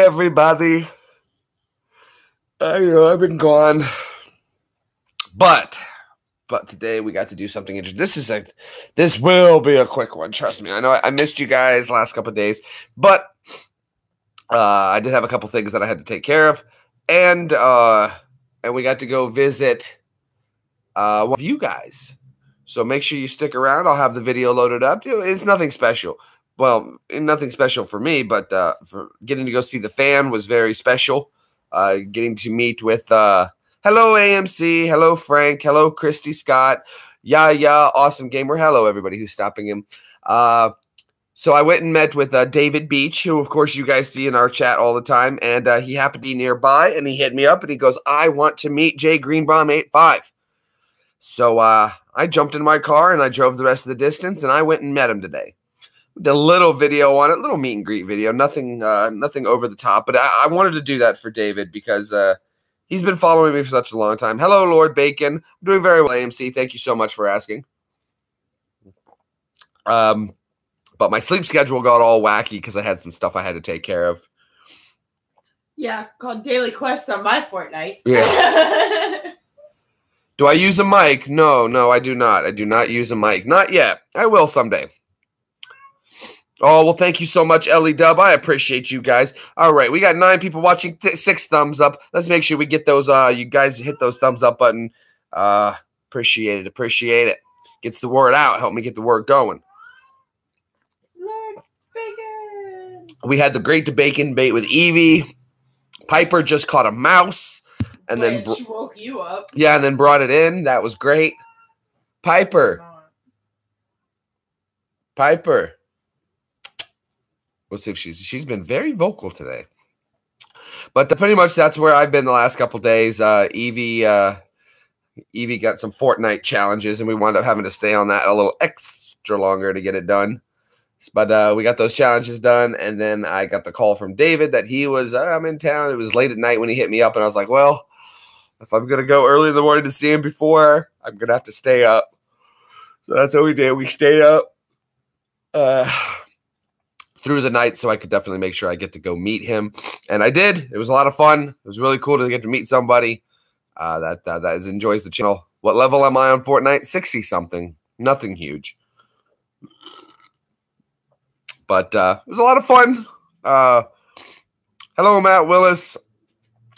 everybody. I know I've been gone, but today we got to do something interesting. This will be a quick one. Trust me. I know I missed you guys last couple of days, but I did have a couple things that I had to take care of, and we got to go visit one of you guys. So make sure you stick around. I'll have the video loaded up. It's nothing special. Well, nothing special for me, but for getting to go see the fan was very special. Getting to meet with hello AMC, hello Frank, hello Christy Scott, yeah, awesome gamer, hello everybody who's stopping him. So I went and met with David Beach, who of course you guys see in our chat all the time, and he happened to be nearby, and he hit me up and he goes, "I want to meet Jay Greenbaum 85." So I jumped in my car and I drove the rest of the distance, and I went and met him today. Did a little video on it, little meet and greet video, nothing over the top, but I wanted to do that for David because he's been following me for such a long time. Hello, Lord Bacon. I'm doing very well, AMC. Thank you so much for asking. But my sleep schedule got all wacky because I had some stuff I had to take care of. Yeah, called Daily Quest on my Fortnite. Yeah. Do I use a mic? No, I do not. I do not use a mic. Not yet. I will someday. Oh, well, thank you so much, Ellie Dub. I appreciate you guys. All right, we got 9 people watching, 6 thumbs up. Let's make sure we get those, you guys hit those thumbs up button. Appreciate it. Gets the word out. Help me get the word going. Lord Bacon. We had the great bacon debate with Evie. Piper just caught a mouse. And then she woke you up. Yeah, and then brought it in. That was great. Piper. Let's see if she's been very vocal today. But pretty much that's where I've been the last couple days. Evie got some Fortnite challenges, and we wound up having to stay on that a little extra longer to get it done. But we got those challenges done, and then I got the call from David that he was I'm in town. It was late at night when he hit me up, and I was like, well, if I'm going to go early in the morning to see him before, I'm going to have to stay up. So that's what we did. We stayed up through the night so I could definitely make sure I get to go meet him. And I did. It was a lot of fun. It was really cool to get to meet somebody that enjoys the channel. What level am I on Fortnite? 60-something. Nothing huge. But it was a lot of fun. Hello, Matt Willis.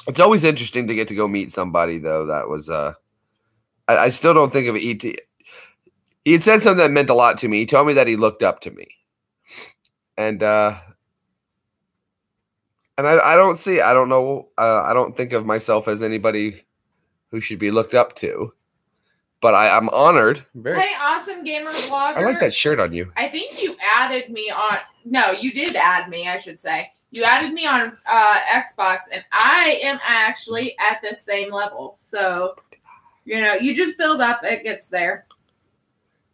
It's always interesting to get to go meet somebody, though. That was I still don't think of it. He had said something that meant a lot to me. He told me that he looked up to me. And I don't know. I don't think of myself as anybody who should be looked up to. But I'm honored. Hey, awesome gamer vlogger. I like that shirt on you. I think you added me on. No, you did add me, I should say. You added me on Xbox, and I am actually at the same level. So, you just build up. It gets there.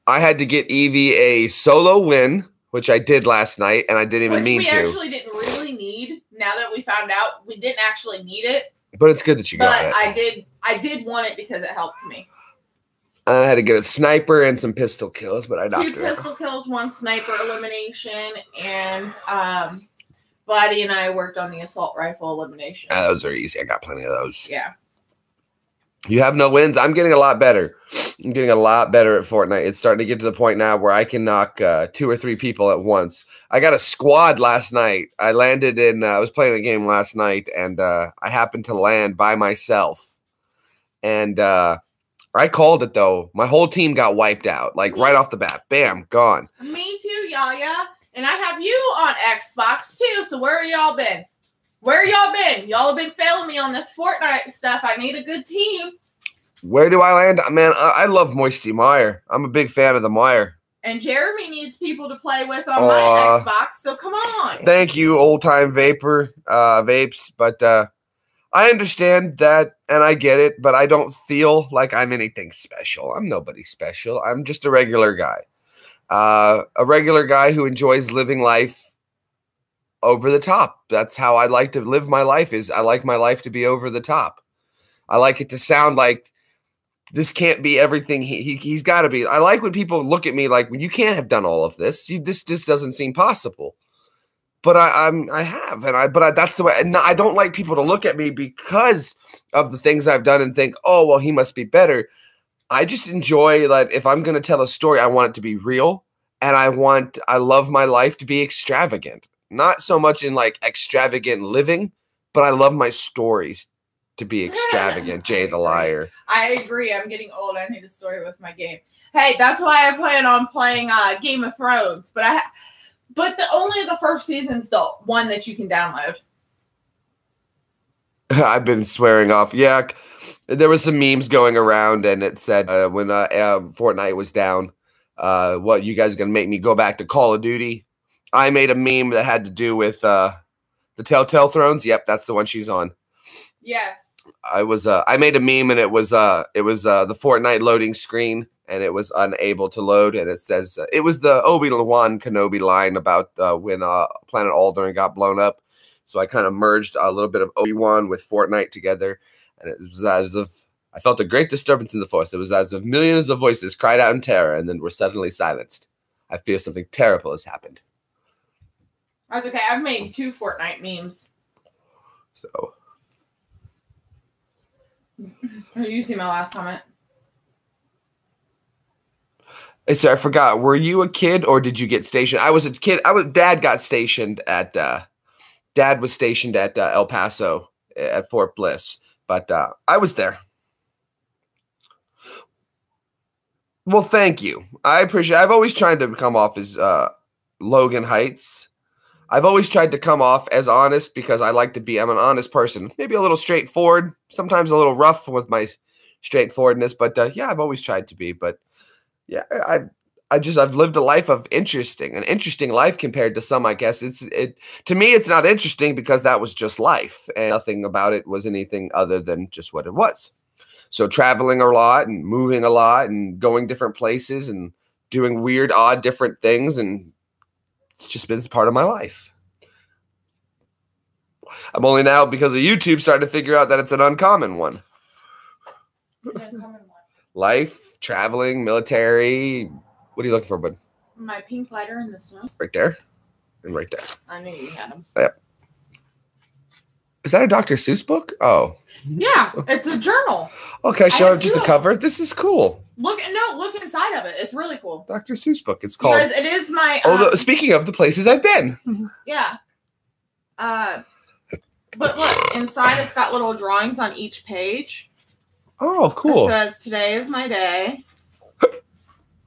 I had to get Evie a solo win, which I did last night, and I didn't even mean to. We actually didn't really need. Now that we found out, we didn't actually need it. But it's good that you got it. But I did want it because it helped me. I had to get a sniper and some pistol kills, but I knocked 2 pistol kills, 1 sniper elimination, and Vladdy and I worked on the assault rifle elimination. Those are easy. I got plenty of those. Yeah. You have no wins. I'm getting a lot better. I'm getting a lot better at Fortnite. It's starting to get to the point now where I can knock 2 or 3 people at once. I got a squad last night. I landed in, I was playing a game last night, and I happened to land by myself. And I called it, though. My whole team got wiped out, like right off the bat. Bam, gone. Me too, Yaya. And I have you on Xbox, too. So where have y'all been? Where y'all been? Y'all have been failing me on this Fortnite stuff. I need a good team. Where do I land? Man, I love Moisty Meyer. I'm a big fan of the Meyer. And Jeremy needs people to play with on my Xbox, so come on. Thank you, old-time vapes. But I understand that, and I get it, but I don't feel like I'm anything special. I'm nobody special. I'm just a regular guy. A regular guy who enjoys living life over the top. That's how I like to live my life. I like my life to be over the top. I like it to sound like this can't be everything he's got to be. I like when people look at me like, well, you can't have done all of this. This just doesn't seem possible. but I have, that's the way. And I don't like people to look at me because of the things I've done and think, oh, well, he must be better. I just enjoy, like, if I'm going to tell a story, I want it to be real. And I love my life to be extravagant, not so much in like extravagant living, but I love my stories to be extravagant. Jay the Liar. I agree. I'm getting old. I need a story with my game. Hey, that's why I plan on playing Game of Thrones, but only the first season's the one that you can download. I've been swearing off. Yeah, there was some memes going around, and it said when Fortnite was down, what, you guys are gonna make me go back to Call of Duty? I made a meme that had to do with the Telltale Thrones. Yep, that's the one she's on. Yes. I made a meme, and it was the Fortnite loading screen, and it was unable to load, and it says it was the Obi-Wan Kenobi line about when Planet Alderaan got blown up. So I kind of merged a little bit of Obi-Wan with Fortnite together, and it was as if I felt a great disturbance in the force. It was as if millions of voices cried out in terror and then were suddenly silenced. I fear something terrible has happened. That's okay. I've made 2 Fortnite memes. So. You see my last comment? Hey, sir, I forgot. Were you a kid or did you get stationed? I was a kid. Dad got stationed at Dad was stationed at El Paso at Fort Bliss, but I was there. Well, thank you. I appreciate it. I've always tried to come off as Logan Heights. I've always tried to come off as honest because I'm an honest person. Maybe a little straightforward, sometimes a little rough with my straightforwardness, but yeah, I've always tried to be. But yeah, I've lived a life of an interesting life compared to some, I guess. To me, it's not interesting because that was just life and nothing about it was anything other than just what it was. So traveling a lot and moving a lot and going different places and doing weird, odd, different things. And it's just been part of my life. I'm only now, because of YouTube, starting to figure out that it's an uncommon one. Life, traveling, military. What are you looking for, bud? My pink lighter in the snow. Right there and right there. I knew you had them. Yep. Is that a Dr. Seuss book? Oh. Yeah, it's a journal. Okay, show just the cover. This is cool. Look inside of it. It's really cool. Dr. Seuss book. It's called. Because it is my. Speaking of the places I've been. Yeah. But look, inside it's got little drawings on each page. Oh, cool. It says, "Today is my day."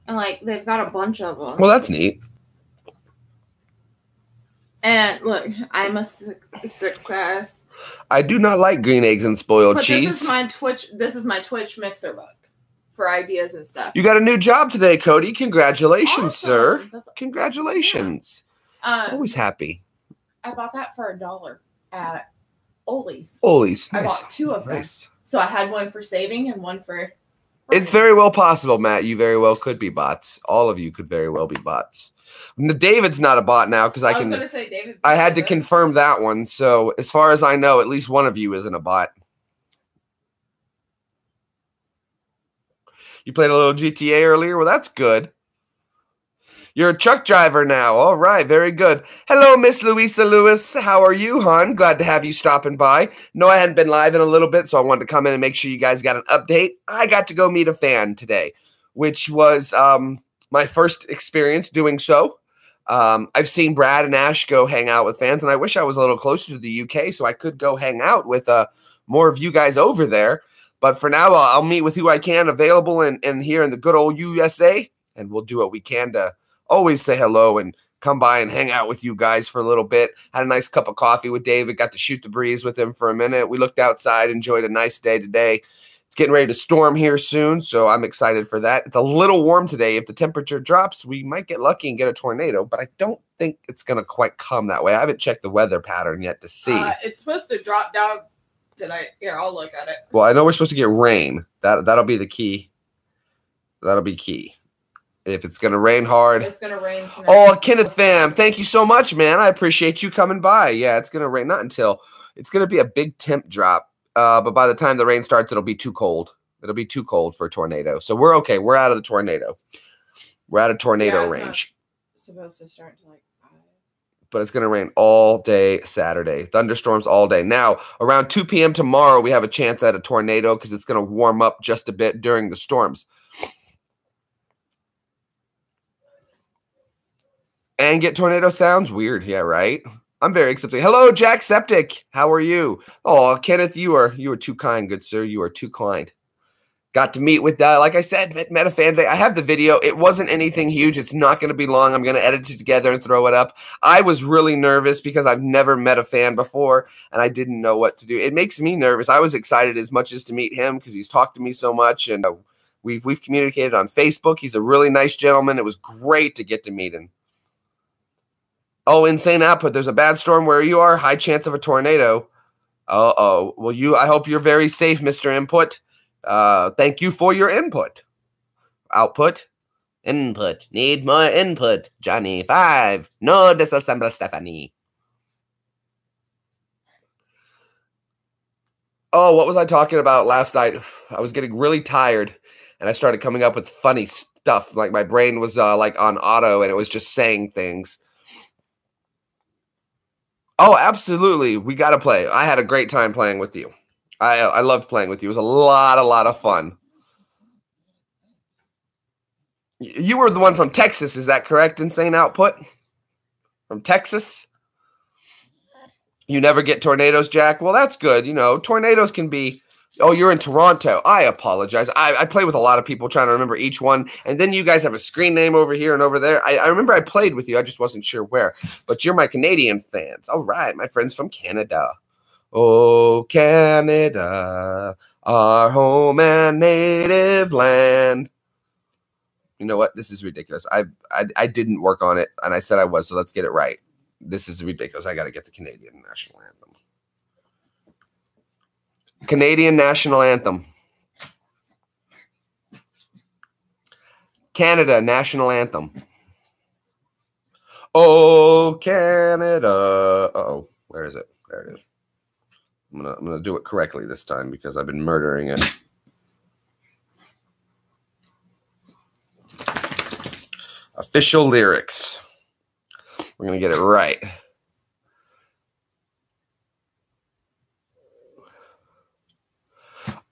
And like they've got a bunch of them. Well, that's neat. And look, I'm a success. I do not like green eggs and spoiled cheese. This is my Twitch mixer book for ideas and stuff. You got a new job today, Cody. Congratulations, sir. That's Congratulations. Yeah. Always happy. I bought that for $1 at Ollie's. Nice. I bought 2 of them. Nice. So I had one for saving and one for. It's very well possible, Matt. You very well could be bots. All of you could very well be bots. David's not a bot now because I was going to say David. I had to confirm that one. So as far as I know, at least one of you isn't a bot. You played a little GTA earlier. Well, that's good. You're a truck driver now. All right, very good. Hello, Miss Louisa Lewis. How are you, hon? Glad to have you stopping by. No, I hadn't been live in a little bit, so I wanted to come in and make sure you guys got an update. I got to go meet a fan today, which was my first experience doing so. I've seen Brad and Ash go hang out with fans, and I wish I was a little closer to the UK so I could go hang out with more of you guys over there. But for now, I'll meet with who I can available and here in the good old USA, and we'll do what we can to always say hello and come by and hang out with you guys for a little bit. Had a nice cup of coffee with David, got to shoot the breeze with him for a minute. We looked outside, enjoyed a nice day today. It's getting ready to storm here soon, so I'm excited for that. It's a little warm today. If the temperature drops, we might get lucky and get a tornado, but I don't think it's going to quite come that way. I haven't checked the weather pattern yet to see. It's supposed to drop down tonight. Here, I'll look at it. Well, I know we're supposed to get rain. That'll be the key. That'll be key. If it's going to rain hard. It's going to rain tonight. Oh, Kenneth fam, thank you so much, man. I appreciate you coming by. Yeah, it's going to rain. Not until. It's going to be a big temp drop. But by the time the rain starts, it'll be too cold. It'll be too cold for a tornado. So we're okay. We're out of the tornado. We're out of tornado range. Supposed to start to like 5. but it's going to rain all day Saturday. Thunderstorms all day. Now, around 2 p.m. tomorrow, we have a chance at a tornado because it's going to warm up just a bit during the storms. And get tornado sounds? Weird. Yeah, right? I'm very accepting. Hello, Jack Septic. How are you? Oh, Kenneth, you are too kind, good sir. You are too kind. Got to meet with, like I said, Metafan Day. I have the video. It wasn't anything huge. It's not going to be long. I'm going to edit it together and throw it up. I was really nervous because I've never met a fan before, and I didn't know what to do. It makes me nervous. I was excited as much as to meet him because he's talked to me so much, and we've communicated on Facebook. He's a really nice gentleman. It was great to get to meet him. Oh, insane output. There's a bad storm where you are. High chance of a tornado. Uh-oh. Well, I hope you're very safe, Mr. Input. Thank you for your input. Output. Input. Need more input. Johnny 5. No disassemble Stephanie. Oh, what was I talking about last night? I was getting really tired and I started coming up with funny stuff. Like my brain was like on auto and it was just saying things. Oh, absolutely. We got to play. I had a great time playing with you. I loved playing with you. It was a lot of fun. You were the one from Texas, is that correct? Insane Output? From Texas? You never get tornadoes, Jack? Well, that's good. You know, tornadoes can be... Oh, you're in Toronto. I apologize. I play with a lot of people trying to remember each one. And then you guys have a screen name over here and over there. I remember I played with you. I just wasn't sure where. But you're my Canadian fans. All right, my friends from Canada. Oh, Canada, our home and native land. You know what? This is ridiculous. I didn't work on it, and I said I was, so let's get it right. This is ridiculous. I got to get the Canadian national anthem. Canadian national anthem. Canada national anthem. Oh, Canada. Uh-oh. Where is it? There it is. I'm gonna do it correctly this time because I've been murdering it. Official lyrics. We're gonna get it right.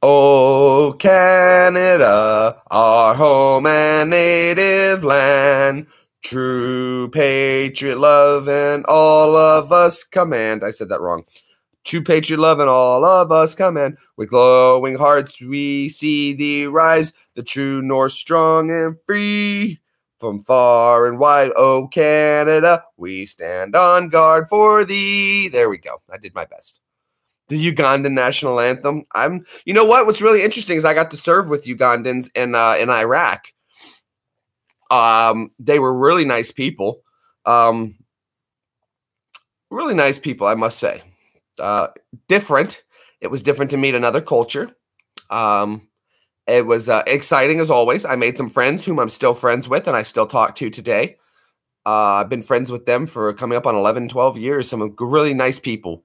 Oh, Canada, our home and native land, true patriot love and all of us command. I said that wrong. True patriot love and all of us command. With glowing hearts we see thee rise, the true North strong and free. From far and wide, oh Canada, we stand on guard for thee. There we go. I did my best. The Ugandan national anthem. You know what? What's really interesting is I got to serve with Ugandans in Iraq. They were really nice people. Really nice people, I must say. Different. It was different to meet another culture. It was exciting as always. I made some friends whom I'm still friends with and I still talk to today. I've been friends with them for coming up on 11, 12 years. Some really nice people.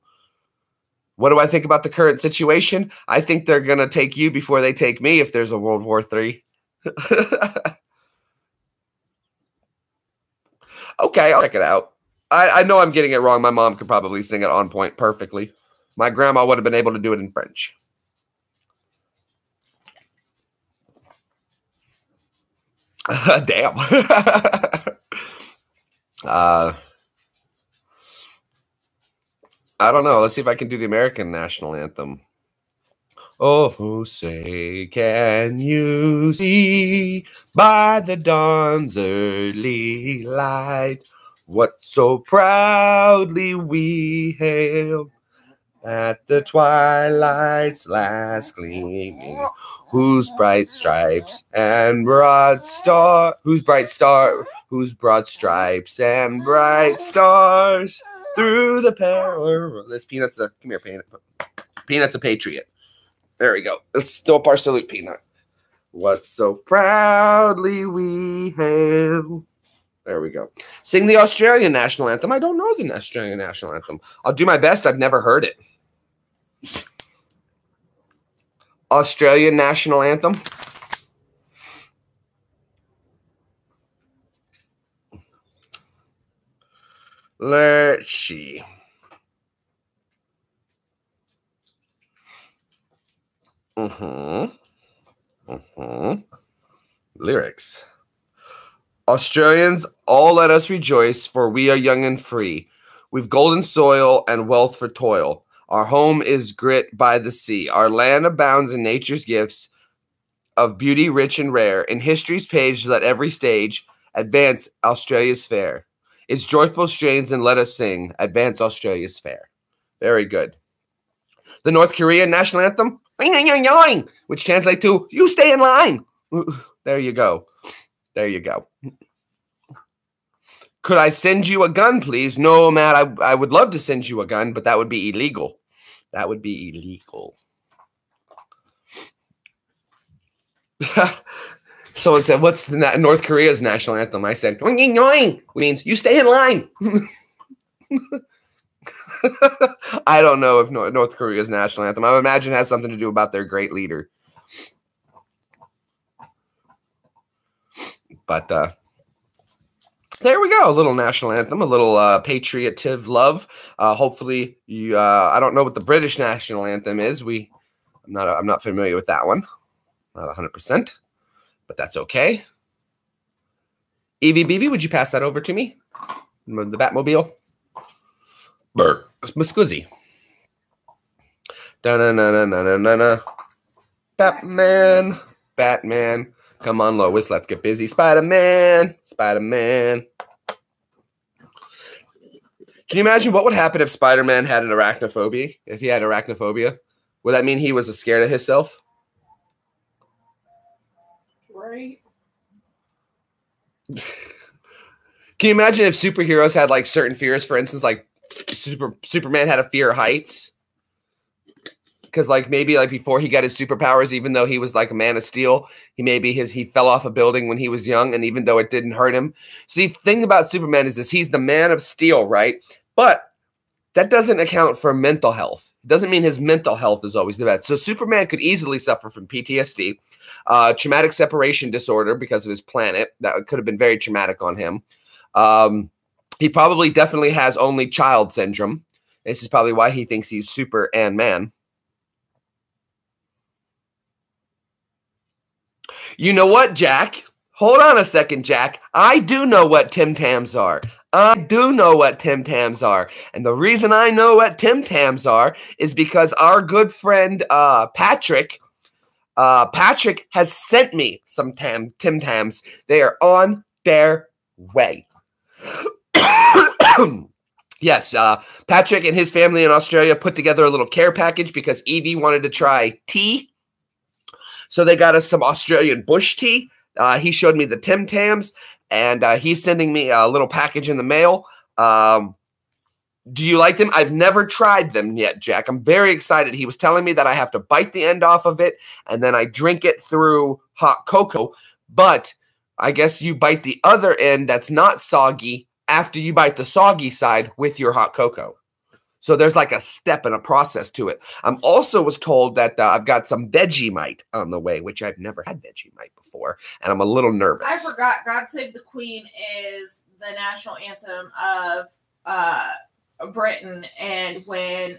What do I think about the current situation? I think they're going to take you before they take me if there's a World War III. Okay, I'll check it out. I know I'm getting it wrong. My mom could probably sing it on point perfectly. My grandma would have been able to do it in French. Damn. I don't know. Let's see if I can do the American national anthem. Oh, say, can you see by the dawn's early light what so proudly we hailed at the twilight's last gleaming, whose bright stripes and broad stripes and bright stars through the peril. This Peanut's a come here, Peanut. Peanut's a patriot. There we go. Let's do a par salute, Peanut. What so proudly we hail. There we go. Sing the Australian national anthem. I don't know the Australian national anthem. I'll do my best. I've never heard it. Australian national anthem. Let's see. Lyrics. Australians, all let us rejoice, for we are young and free. We've golden soil and wealth for toil. Our home is grit by the sea. Our land abounds in nature's gifts of beauty rich and rare. In history's page, let every stage advance Australia's fair. Its joyful strains and let us sing, advance Australia's fair. Very good. The North Korean national anthem, which translates to, you stay in line. There you go. There you go. Could I send you a gun, please? No, Matt, I would love to send you a gun, but that would be illegal. That would be illegal. Someone said, what's the North Korea's national anthem? I said, which means you stay in line. I don't know if North Korea's national anthem. I would imagine it has something to do about their great leader. But there we go. A little national anthem, a little patriotive love. Hopefully you. I don't know what the British national anthem is. I'm not familiar with that one. Not 100%, but that's okay. Evie BB, would you pass that over to me? The Batmobile. Burr. Muscuzzy. Da-na-na-na-na-na-na. Batman. Batman. Come on, Lois. Let's get busy. Spider-Man. Spider-Man. Can you imagine what would happen if Spider-Man had an arachnophobia? If he had arachnophobia? Would that mean he was scared of himself? Right. Can you imagine if superheroes had like certain fears? For instance, like Superman had a fear of heights. Because like maybe like before he got his superpowers, even though he was like a man of steel, he fell off a building when he was young, and even though it didn't hurt him. See, the thing about Superman is this: he's the man of steel, right? But that doesn't account for mental health. It doesn't mean his mental health is always the best. So Superman could easily suffer from PTSD, traumatic separation disorder because of his planet. That could have been very traumatic on him. He probably definitely has only child syndrome. This is probably why he thinks he's super and man. You know what, Jack? Hold on a second, Jack. I do know what Tim Tams are. I do know what Tim Tams are. And the reason I know what Tim Tams are is because our good friend Patrick has sent me some Tim Tams. They are on their way. Yes, Patrick and his family in Australia put together a little care package because Evie wanted to try tea. So they got us some Australian bush tea. He showed me the Tim Tams, and he's sending me a little package in the mail. Do you like them? I've never tried them yet, Jack. I'm very excited. He was telling me that I have to bite the end off of it, and then I drink it through hot cocoa. But I guess you bite the other end that's not soggy after you bite the soggy side with your hot cocoa. So there's like a step and a process to it. I'm also was told that I've got some Vegemite on the way, which I've never had Vegemite before, and I'm a little nervous. I forgot God Save the Queen is the national anthem of Britain, and when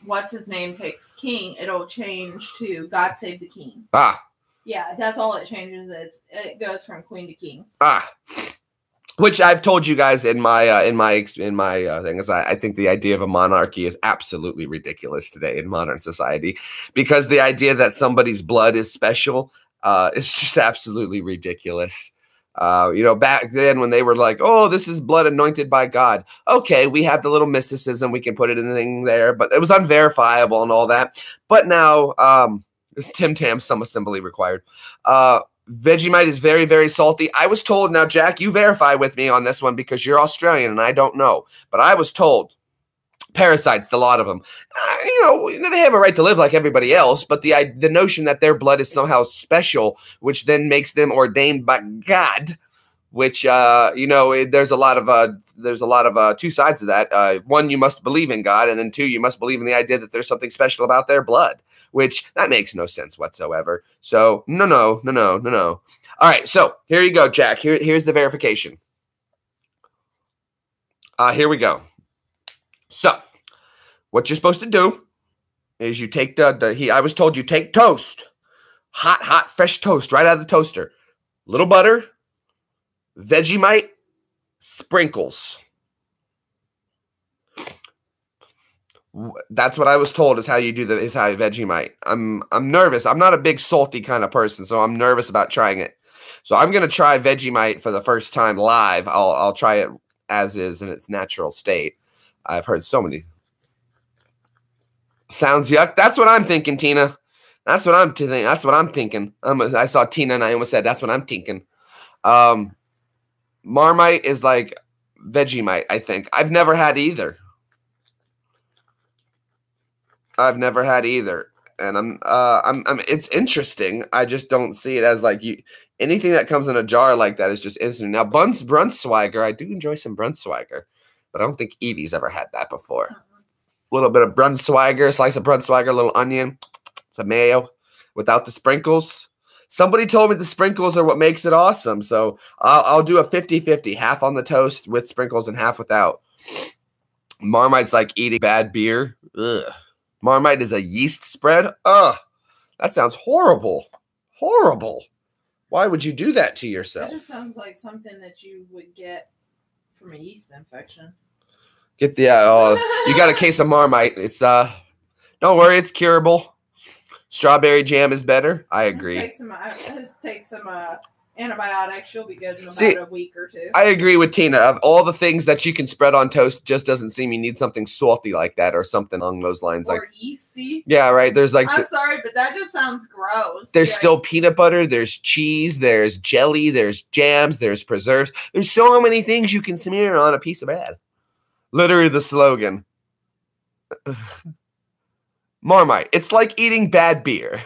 what's his name takes king, it'll change to God Save the King. Ah. Yeah, that's all it changes is it goes from queen to king. Ah. Which I've told you guys in my thing is I think the idea of a monarchy is absolutely ridiculous today in modern society, because the idea that somebody's blood is special is just absolutely ridiculous. You know, back then when they were like, oh, this is blood anointed by God. Okay, we have the little mysticism. We can put it in the thing there, but it was unverifiable and all that. But now, Tim Tam, some assembly required. Vegemite is very, very salty. I was told, now, Jack, you verify with me on this one because you're Australian and I don't know. But I was told, parasites, the lot of them, you know, they have a right to live like everybody else. But the notion that their blood is somehow special, which then makes them ordained by God, which, you know, there's a lot of two sides of that. One, you must believe in God. And then two, you must believe in the idea that there's something special about their blood, which that makes no sense whatsoever. So no. All right, so here you go, Jack. Here's the verification. Here we go. So, what you're supposed to do is you take I was told you take toast. Hot, fresh toast right out of the toaster. Little butter, Vegemite, sprinkles. That's what I was told is how you do how Vegemite. I'm nervous. I'm not a big salty kind of person, so I'm nervous about trying it. So I'm gonna try Vegemite for the first time live. I'll try it as is in its natural state. I've heard so many. Sounds yuck. That's what I'm thinking, Tina. That's what I'm thinking. That's what I'm thinking. I saw Tina and I almost said that's what I'm thinking. Marmite is like Vegemite, I think. I've never had either. And it's interesting. I just don't see it as like anything that comes in a jar like that is just instant. Now, Brunswiger, I do enjoy some Brunswiger, but I don't think Evie's ever had that before. A little bit of Brunswiger, slice of Brunswiger, a little onion, some mayo without the sprinkles. Somebody told me the sprinkles are what makes it awesome, so I'll do a 50-50, half on the toast with sprinkles and half without. Marmite's like eating bad beer. Ugh. Marmite is a yeast spread? Ugh, that sounds horrible. Horrible. Why would you do that to yourself? That just sounds like something that you would get from a yeast infection. You got a case of Marmite. It's don't worry, it's curable. Strawberry jam is better. I agree. Take some antibiotics. You'll be good in about a week or two. I agree with Tina. Of all the things that you can spread on toast, just doesn't seem you need something salty like that or something along those lines. Or yeasty. Yeah, right. There's like I'm sorry, but that just sounds gross. There's still peanut butter. There's cheese. There's jelly. There's jams. There's preserves. There's so many things you can smear on a piece of bread. Literally the slogan. Marmite. It's like eating bad beer.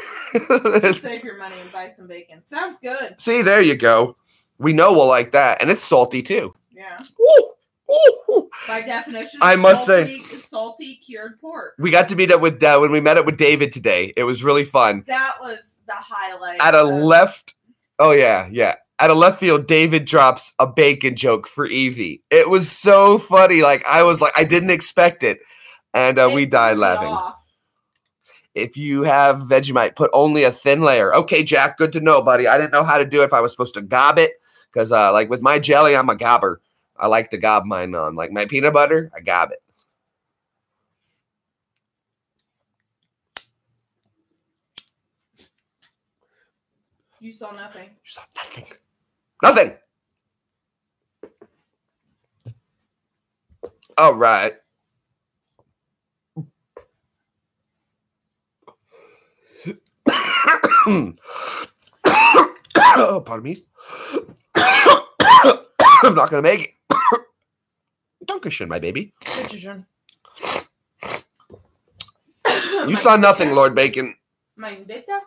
Save your money and buy some bacon. Sounds good. See, there you go. We know we'll like that. And it's salty, too. Yeah. Ooh, ooh, ooh. By definition, I must say, salty cured pork. We got to meet up with when we met up with David today. It was really fun. That was the highlight. At a left field, David drops a bacon joke for Evie. It was so funny. Like, I didn't expect it. And we died laughing. If you have Vegemite, put only a thin layer. Okay, Jack, good to know, buddy. I didn't know how to do it, if I was supposed to gob it. Because, like, with my jelly, I'm a gobber. I like to gob mine on. Like, my peanut butter, I gob it. You saw nothing. You saw nothing. Nothing. All right. Oh, pardon me. I'm not going to make it. Dankeschön, my baby. You saw nothing, Lord Bacon. Mein Bitte?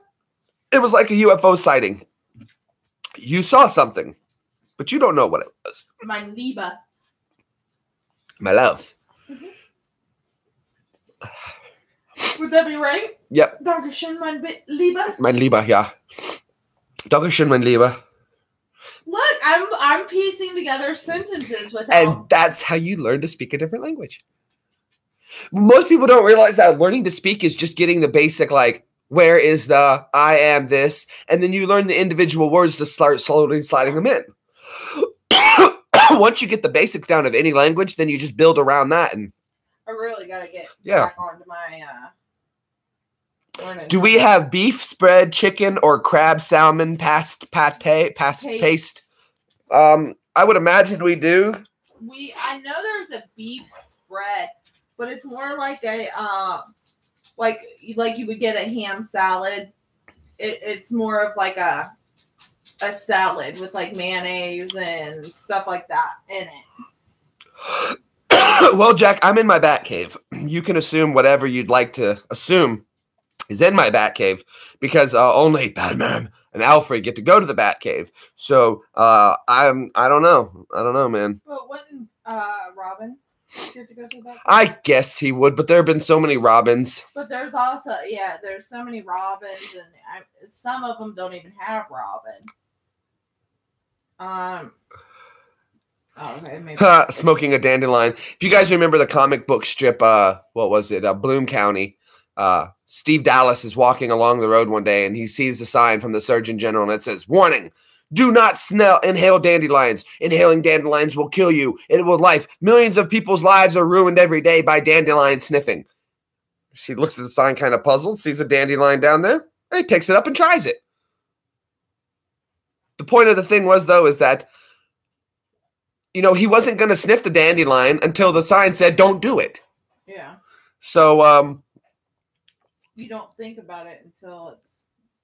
It was like a UFO sighting. You saw something, but you don't know what it was. Mein Liebe. My love. Mm-hmm. Would that be right? Yep. Dankeschön, mein Liebe. Mein Lieber, ja. Dankeschön, mein Lieber. Look, I'm piecing together sentences with And that's how you learn to speak a different language. Most people don't realize that learning to speak is just getting the basic, like, where is the I am this, and then you learn the individual words to start slowly sliding them in. Once you get the basics down of any language, then you just build around that. And I really got to get back onto my learning. Do we have beef spread, chicken, or crab salmon paste? I would imagine we do. I know there's a beef spread, but it's more like a like you would get a ham salad. It's more of like a salad with like mayonnaise and stuff like that in it. Well, Jack, I'm in my bat cave. You can assume whatever you'd like to assume is in my bat cave because only Batman and Alfred get to go to the bat cave. So I don't know. I don't know, man. Well, wouldn't Robin get to go to the bat cave? I guess he would, but there have been so many Robins. But there's also there's so many Robins, and some of them don't even have Robin. Oh, okay, maybe. Smoking a dandelion. If you guys remember the comic book strip, what was it? Bloom County. Steve Dallas is walking along the road one day and he sees the sign from the Surgeon General and it says, "Warning, do not inhale dandelions. Inhaling dandelions will kill you. It will life. Millions of people's lives are ruined every day by dandelion sniffing." She looks at the sign kind of puzzled, sees a dandelion down there, and he picks it up and tries it. The point of the thing was, though, is that, you know, he wasn't going to sniff the dandelion until the sign said, "Don't do it." Yeah. So, you don't think about it until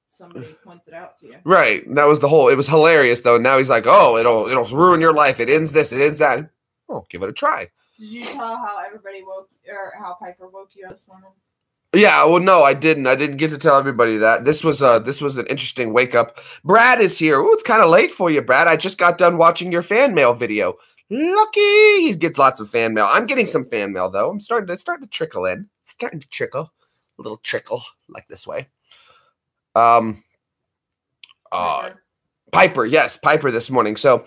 somebody points it out to you. Right. That was the whole, it was hilarious, though. Now he's like, "Oh, it'll ruin your life. It ends this, it ends that." Oh, give it a try. Did you tell how everybody how Piper woke you up this morning? Yeah, well, no, I didn't. I didn't get to tell everybody that. This was an interesting wake up. Brad is here. Ooh, it's kind of late for you, Brad. I just got done watching your fan mail video. Lucky. He gets lots of fan mail. I'm getting some fan mail though. It's starting to trickle in. It's starting to trickle. A little trickle like this way. Piper, yes, Piper this morning. So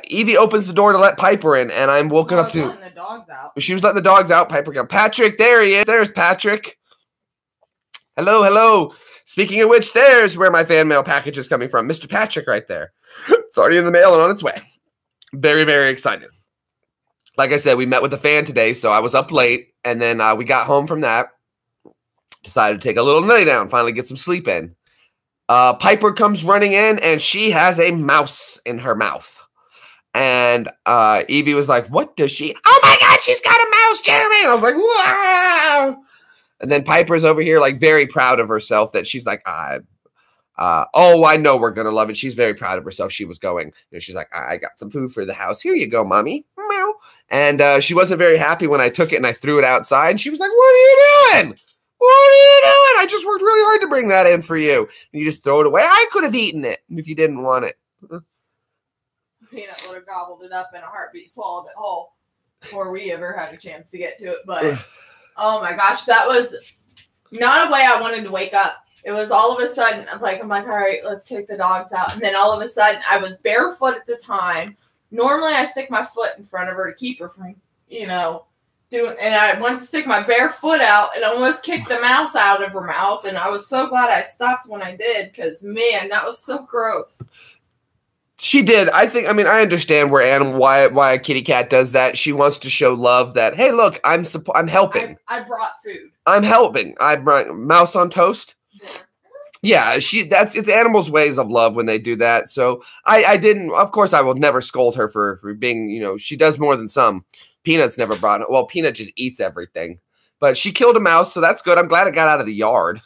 Evie opens the door to let Piper in, and I'm woken up to. Letting the dogs out. She was letting the dogs out. Piper goes, "Patrick, there he is. There's Patrick. Hello, hello." Speaking of which, there's where my fan mail package is coming from. Mr. Patrick right there. It's already in the mail and on its way. Very, very excited. Like I said, we met with the fan today, so I was up late, and then we got home from that. Decided to take a little lay down, finally get some sleep in. Piper comes running in, and she has a mouse in her mouth. And Evie was like, "What does she?" "Oh my God, she's got a mouse, Jeremy!" And I was like, "Wow!" And then Piper's over here, like, very proud of herself that she's like, "Oh, I know we're gonna love it." She's very proud of herself. She was going, you know, she's like, "I got some food for the house. Here you go, mommy." Meow. And she wasn't very happy when I took it and I threw it outside. And she was like, "What are you doing? What are you doing? I just worked really hard to bring that in for you. And you just throw it away. I could have eaten it if you didn't want it." Peanut would have gobbled it up in a heartbeat, swallowed it whole before we ever had a chance to get to it. But oh my gosh, that was not a way I wanted to wake up. It was all of a sudden, I'm like, all right, let's take the dogs out. And then all of a sudden, I was barefoot at the time. Normally, I stick my foot in front of her to keep her from, you know, doing. And I wanted to stick my bare foot out and almost kicked the mouse out of her mouth. And I was so glad I stopped when I did, because man, that was so gross. She did. I understand why a kitty cat does that. She wants to show love that, hey, look, I'm helping. I brought food. I'm helping. I brought mouse on toast. Yeah, it's animals' ways of love when they do that. So I didn't, of course, I will never scold her for being, you know, she does more than some. Peanut's never brought it. Well, Peanut just eats everything. But she killed a mouse, so that's good. I'm glad it got out of the yard.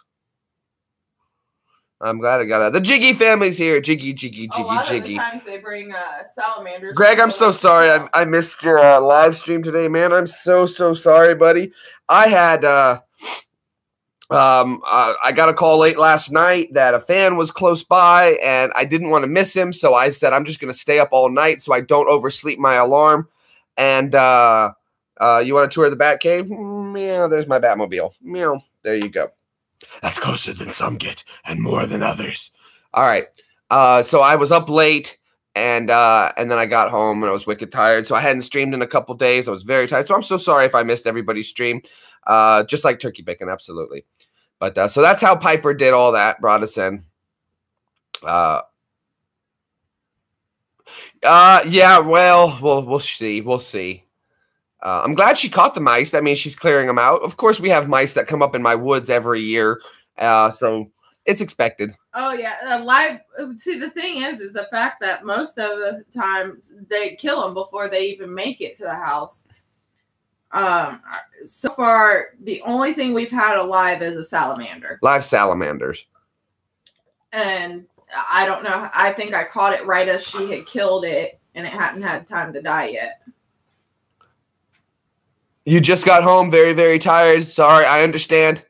I'm glad I got out. The Jiggy family's here. Jiggy. A lot of the times they bring salamanders. Greg, I'm so sorry. I missed your live stream today, man. I'm so sorry, buddy. I had I got a call late last night that a fan was close by, and I didn't want to miss him, so I said I'm just going to stay up all night so I don't oversleep my alarm. And you want to tour the Batcave? Meow. There's my Batmobile. Meow. There you go. That's closer than some get, and more than others. All right. So I was up late, and then I got home, and I was wicked tired. So I hadn't streamed in a couple days. I was very tired. So I'm so sorry if I missed everybody's stream. Just like turkey bacon, absolutely. But so that's how Piper did all that, brought us in. Yeah, well, we'll see. We'll see. I'm glad she caught the mice. That means she's clearing them out. Of course, we have mice that come up in my woods every year, so it's expected. Oh yeah, See, the thing is the fact that most of the time they kill them before they even make it to the house. So far, the only thing we've had alive is a salamander. Live salamanders. And I don't know. I think I caught it right as she had killed it, and it hadn't had time to die yet. You just got home, very, very tired. Sorry, I understand.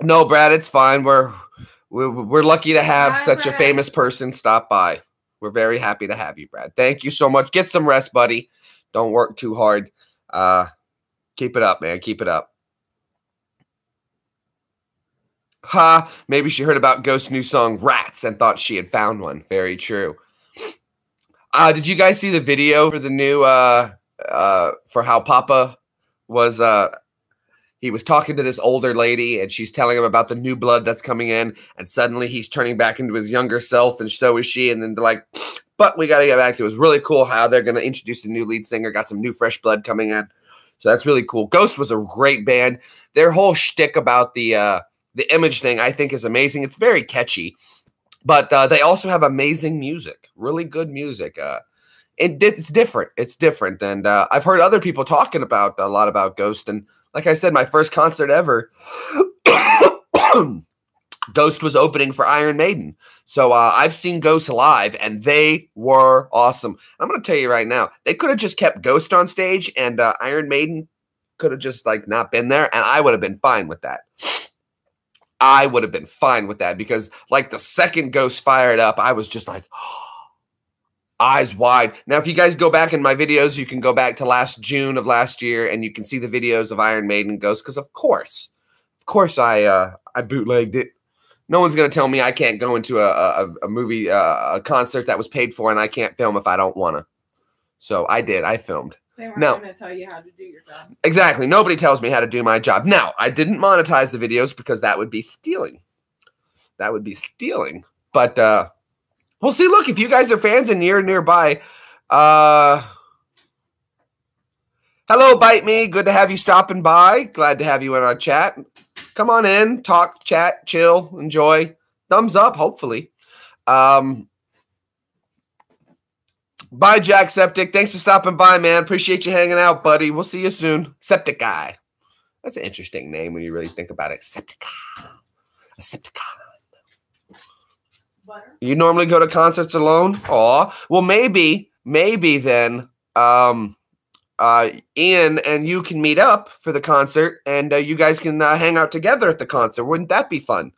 No, Brad, it's fine. We're lucky to have such a famous person stop by. We're very happy to have you, Brad. Thank you so much. Get some rest, buddy. Don't work too hard. Keep it up, man. Keep it up. Maybe she heard about Ghost's new song, Rats, and thought she had found one. Very true. Did you guys see the video for the new for how Papa was he was talking to this older lady and she's telling him about the new blood that's coming in, and suddenly he's turning back into his younger self, and so is she, and then they're like, but we got to get back to it. It was really cool how they're going to introduce a new lead singer, got some new fresh blood coming in. So that's really cool. Ghost was a great band. Their whole shtick about the image thing I think is amazing. It's very catchy, but they also have amazing music, really good music. It's different. It's different. And I've heard other people talking about a lot about Ghost. And like I said, my first concert ever, Ghost was opening for Iron Maiden. So I've seen Ghost live, and they were awesome. I'm going to tell you right now, they could have just kept Ghost on stage, and Iron Maiden could have just like not been there, and I would have been fine with that. I would have been fine with that, because like the second Ghost fired up, I was just like, eyes wide. Now, if you guys go back in my videos, you can go back to last June of last year, and you can see the videos of Iron Maiden and Ghost, because of course I bootlegged it. No one's going to tell me I can't go into a movie, a concert that was paid for, and I can't film if I don't want to. So I did. I filmed. They weren't going to tell you how to do your job. Exactly. Nobody tells me how to do my job. Now, I didn't monetize the videos because that would be stealing. That would be stealing. But we'll see. Look, if you guys are fans and you're nearby, hello, Bite Me. Good to have you stopping by. Glad to have you in our chat. Come on in, talk, chat, chill, enjoy. Thumbs up, hopefully. Bye, Jack Septic. Thanks for stopping by, man. Appreciate you hanging out, buddy. We'll see you soon. Septic Guy. That's an interesting name when you really think about it. Septic Guy. A Septic Guy. Butter. You normally go to concerts alone? Aw. Well, maybe then Ian and you can meet up for the concert, and you guys can hang out together at the concert. Wouldn't that be fun?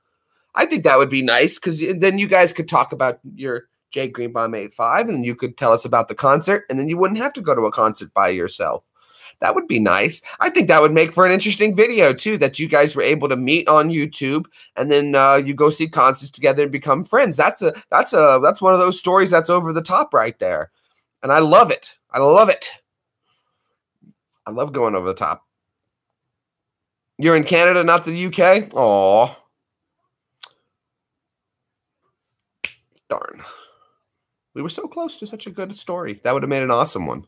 I think that would be nice, because then you guys could talk about your Jay Greenbaum 85, and you could tell us about the concert, and then you wouldn't have to go to a concert by yourself. That would be nice. I think that would make for an interesting video too, that you guys were able to meet on YouTube, and then you go see concerts together and become friends. That's one of those stories that's over the top right there, and I love it. I love it. I love going over the top. You're in Canada, not the UK? Aw. Darn. We were so close to such a good story. That would have made an awesome one.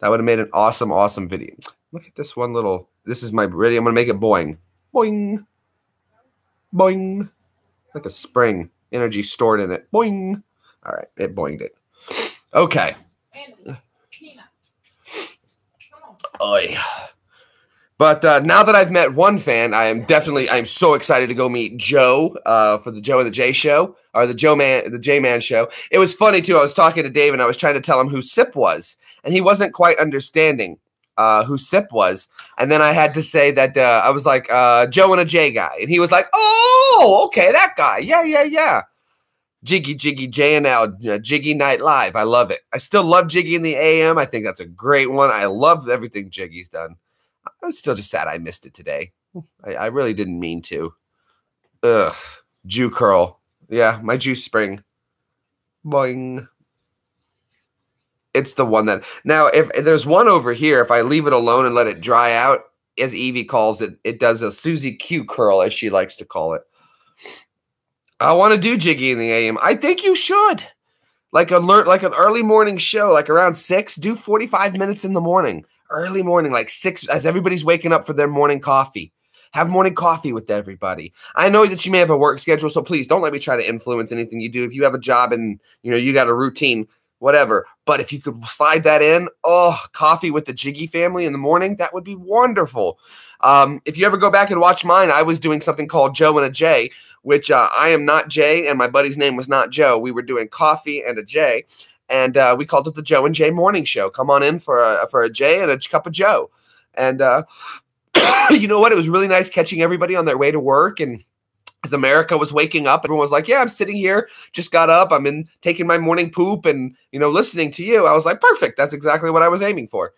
That would have made an awesome, awesome video. Look at this one little. This is my ready. I'm going to make it boing. Boing. Boing. Like a spring. Energy stored in it. Boing. All right. It boinged it. Okay. Oy. But now that I've met one fan, I'm so excited to go meet Joe for the Joe and the Jay show, or the J Man show. It was funny too. I was talking to Dave and I was trying to tell him who Sip was, and he wasn't quite understanding who Sip was. And then I had to say that I was like Joe and a Jay guy, and he was like, "Oh, okay, that guy. Yeah. Jiggy, JNL, Jiggy Night Live. I love it. I still love Jiggy in the AM. I think that's a great one. I love everything Jiggy's done. I was still just sad I missed it today. I really didn't mean to. Ugh. Jew curl. Yeah, my juice spring. Boing. It's the one that... Now, if there's one over here, if I leave it alone and let it dry out, as Evie calls it, it does a Susie Q curl, as she likes to call it. I want to do Jiggy in the AM. I think you should. Like an early morning show, like around 6, do 45 minutes in the morning. Early morning, like 6, as everybody's waking up for their morning coffee. Have morning coffee with everybody. I know that you may have a work schedule, so please don't let me try to influence anything you do. If you have a job and you got a routine, whatever. But if you could slide that in, coffee with the Jiggy family in the morning, that would be wonderful. If you ever go back and watch mine, I was doing something called Joe and a Jay, which I am not Jay, and my buddy's name was not Joe. We were doing coffee and a Jay, and we called it the Joe and Jay Morning Show. Come on in for a Jay and a cup of Joe. And you know what? It was really nice catching everybody on their way to work, and as America was waking up, everyone was like, yeah, I'm sitting here, just got up, I'm taking my morning poop and, listening to you. I was like, perfect. That's exactly what I was aiming for.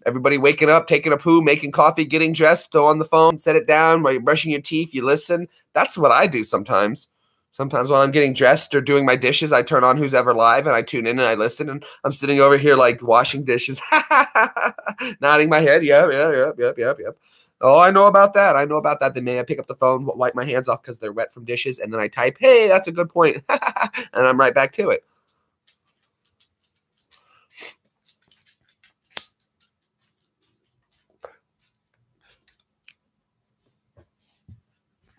Everybody waking up, taking a poo, making coffee, getting dressed, go on the phone, set it down while you're brushing your teeth, you listen. That's what I do sometimes. Sometimes when I'm getting dressed or doing my dishes, I turn on Who's Ever Live and I tune in and I listen. And I'm sitting over here like washing dishes, nodding my head. Yep. Oh, I know about that. I know about that. Then may I pick up the phone, wipe my hands off because they're wet from dishes, and then I type, "Hey, that's a good point," and I'm right back to it.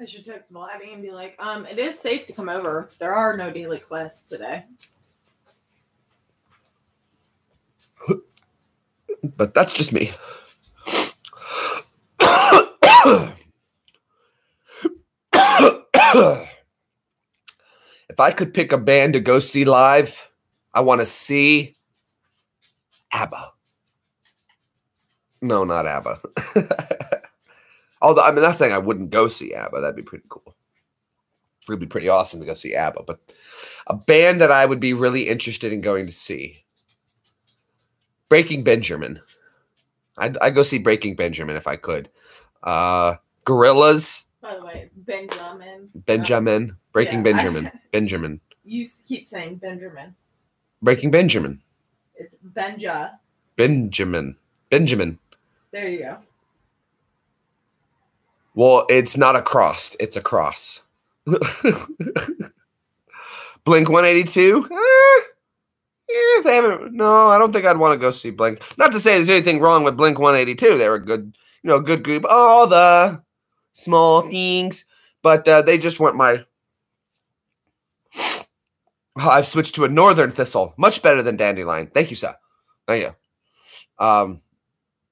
I should text Vladdy and be like, it is safe to come over. There are no daily quests today. But that's just me. If I could pick a band to go see live, I want to see ABBA. No, not ABBA. Although, I'm not saying I wouldn't go see ABBA. That'd be pretty cool. It would be pretty awesome to go see ABBA. But a band that I would be really interested in going to see. Breaking Benjamin. I'd go see Breaking Benjamin if I could. Gorillaz. By the way, it's Benjamin. Benjamin. Breaking Benjamin. Benjamin. You keep saying Benjamin. Breaking Benjamin. It's Benja. Benjamin. There you go. Well, it's not a cross. It's a cross. Blink 182. They haven't. No, I don't think I'd want to go see Blink. Not to say there's anything wrong with Blink 182. They were good, good group. All the small things, but they just weren't my. I've switched to a Northern Thistle, much better than Dandelion. Thank you, sir. Thank you.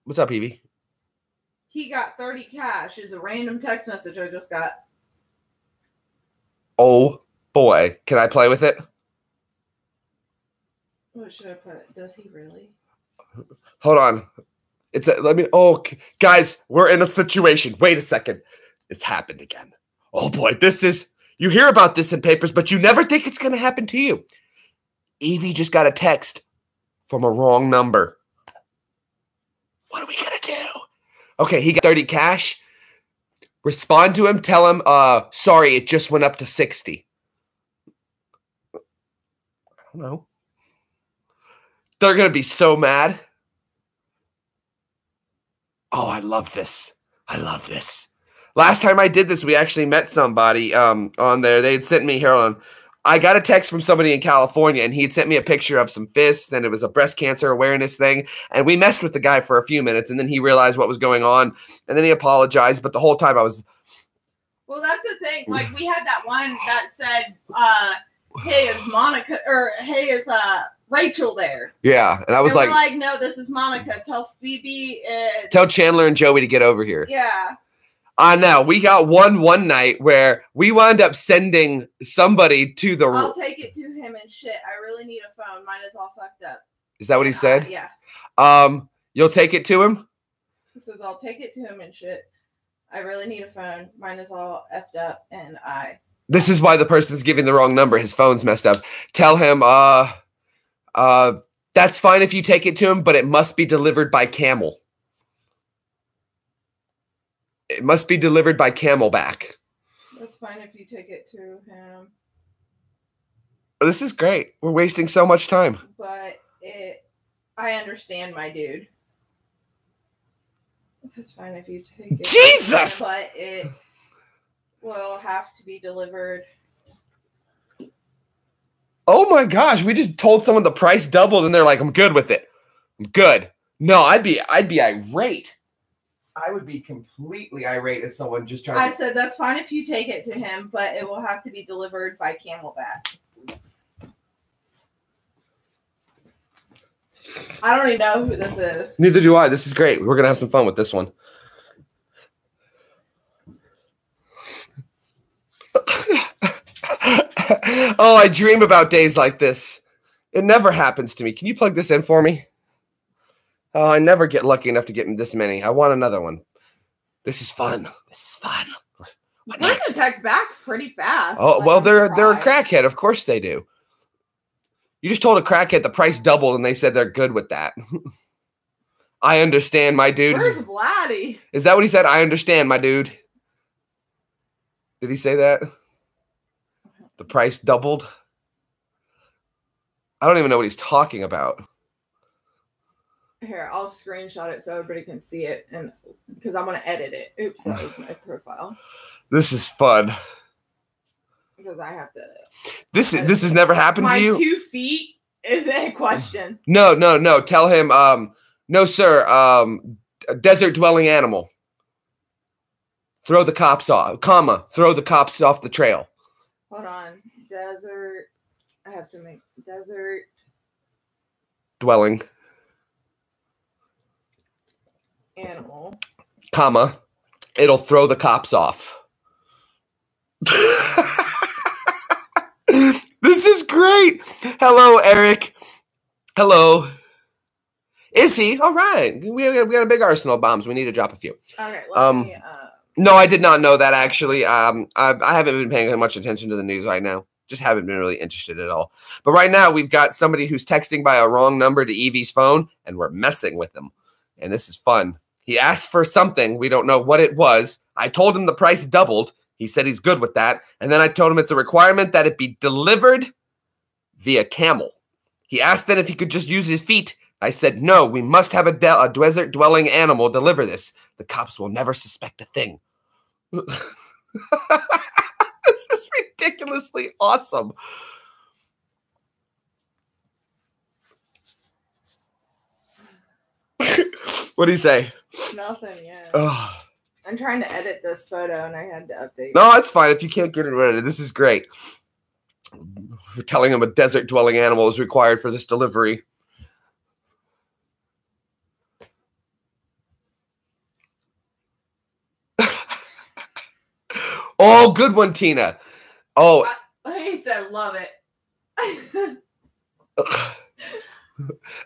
What's up, Evie? He got 30 cash is a random text message I just got. Oh boy, can I play with it? What should I put? Does he really? Hold on. Guys, we're in a situation. Wait a second. It's happened again. Oh boy, you hear about this in papers, but you never think it's going to happen to you. Evie just got a text from a wrong number. What are we going to do? Okay, he got 30 cash. Respond to him. Tell him, sorry, it just went up to 60. I don't know. They're going to be so mad. Oh, I love this. Last time I did this, we actually met somebody on there. They had sent me here on. I got a text from somebody in California, and he had sent me a picture of some fists, and it was a breast cancer awareness thing. And we messed with the guy for a few minutes, and then he realized what was going on, and then he apologized. But the whole time I was. Well, that's the thing. Like, we had that one that said, hey, is Monica, or hey, is Rachel there? Yeah, and I was we're like, like, no, this is Monica. Tell Phoebe. Tell Chandler and Joey to get over here. Yeah. I know. We got one night where we wound up sending somebody to the. I'll take it to him and shit. I really need a phone. Mine is all fucked up. Is that what he said? Yeah. You'll take it to him? He says, I'll take it to him and shit. I really need a phone. Mine is all effed up, and This is why the person's giving the wrong number. His phone's messed up. Tell him, that's fine if you take it to him, but it must be delivered by camel. It must be delivered by Camelback. That's fine if you take it to him. This is great. We're wasting so much time. But I understand, my dude. That's fine if you take it. Jesus! But it will have to be delivered. Oh my gosh, we just told someone the price doubled and they're like, I'm good with it. I'm good. No, I'd be irate. I would be completely irate if someone just tried I said, that's fine if you take it to him, but it will have to be delivered by Camelback. I don't even know who this is. Neither do I. This is great. We're going to have some fun with this one. Oh, I dream about days like this. It never happens to me. Can you plug this in for me? Oh, I never get lucky enough to get this many. I want another one. This is fun. What Where's the text back pretty fast? Oh, like, well, they're a crackhead. Of course they do. You just told a crackhead the price doubled and they said they're good with that. I understand, my dude. Where's Vladdy? Is that what he said? I understand, my dude. Did he say that? The price doubled. I don't even know what he's talking about. Here, I'll screenshot it so everybody can see it, and because I'm gonna edit it. Oops, that was my profile. This is fun. Because I have to. This has never happened to you. My 2 feet is a question. No. Tell him. No, sir. A desert dwelling animal. Throw the cops off. Throw the cops off the trail. Hold on. Desert. I have to make desert dwelling animal. It'll throw the cops off. This is great. Hello, Eric. Hello. Is he? All right. We got a big arsenal of bombs. We need to drop a few. Okay. Let me, no, I did not know that, actually. I haven't been paying much attention to the news right now. Just haven't been really interested at all. But right now, we've got somebody who's texting by a wrong number to Evie's phone, and we're messing with him. And this is fun. He asked for something. We don't know what it was. I told him the price doubled. He said he's good with that. And then I told him it's a requirement that it be delivered via camel. He asked then if he could just use his feet. I said, no, we must have a desert-dwelling animal deliver this. The cops will never suspect a thing. This is ridiculously awesome. What do you say? Nothing yet. Oh. I'm trying to edit this photo, and I had to update. No, it's fine. If you can't get it edited, this is great. We're telling him a desert-dwelling animal is required for this delivery. Oh, good one, Tina. Oh. He said, love it.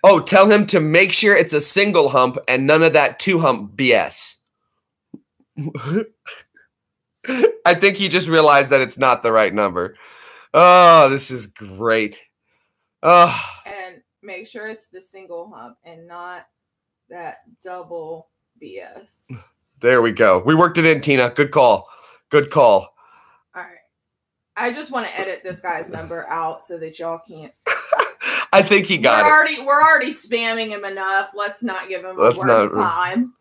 Oh, tell him to make sure it's a single hump and none of that 2-hump BS. I think he just realized that it's not the right number. Oh, this is great. Oh. And make sure it's the single hump and not that double BS. There we go. We worked it in, Tina. Good call. Good call. All right. I just want to edit this guy's number out so that y'all can't. I think he got it. We're already spamming him enough. Let's not give him a worse time.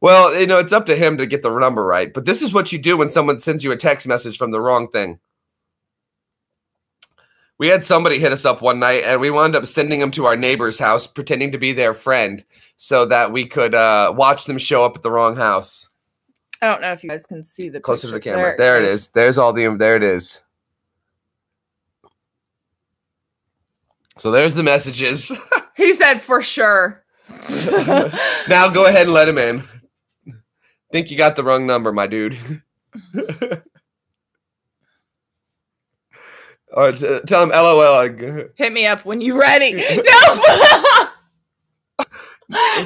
Well, you know, it's up to him to get the number right. But this is what you do when someone sends you a text message from the wrong thing. We had somebody hit us up one night, and we wound up sending them to our neighbor's house, pretending to be their friend, so that we could watch them show up at the wrong house. I don't know if you guys can see the closer picture. to the camera. There it is. There's all the. There it is. So there's the messages. He said for sure. Now go ahead and let him in. Think you got the wrong number, my dude. All right, tell him LOL. Hit me up when you're ready. No. No, he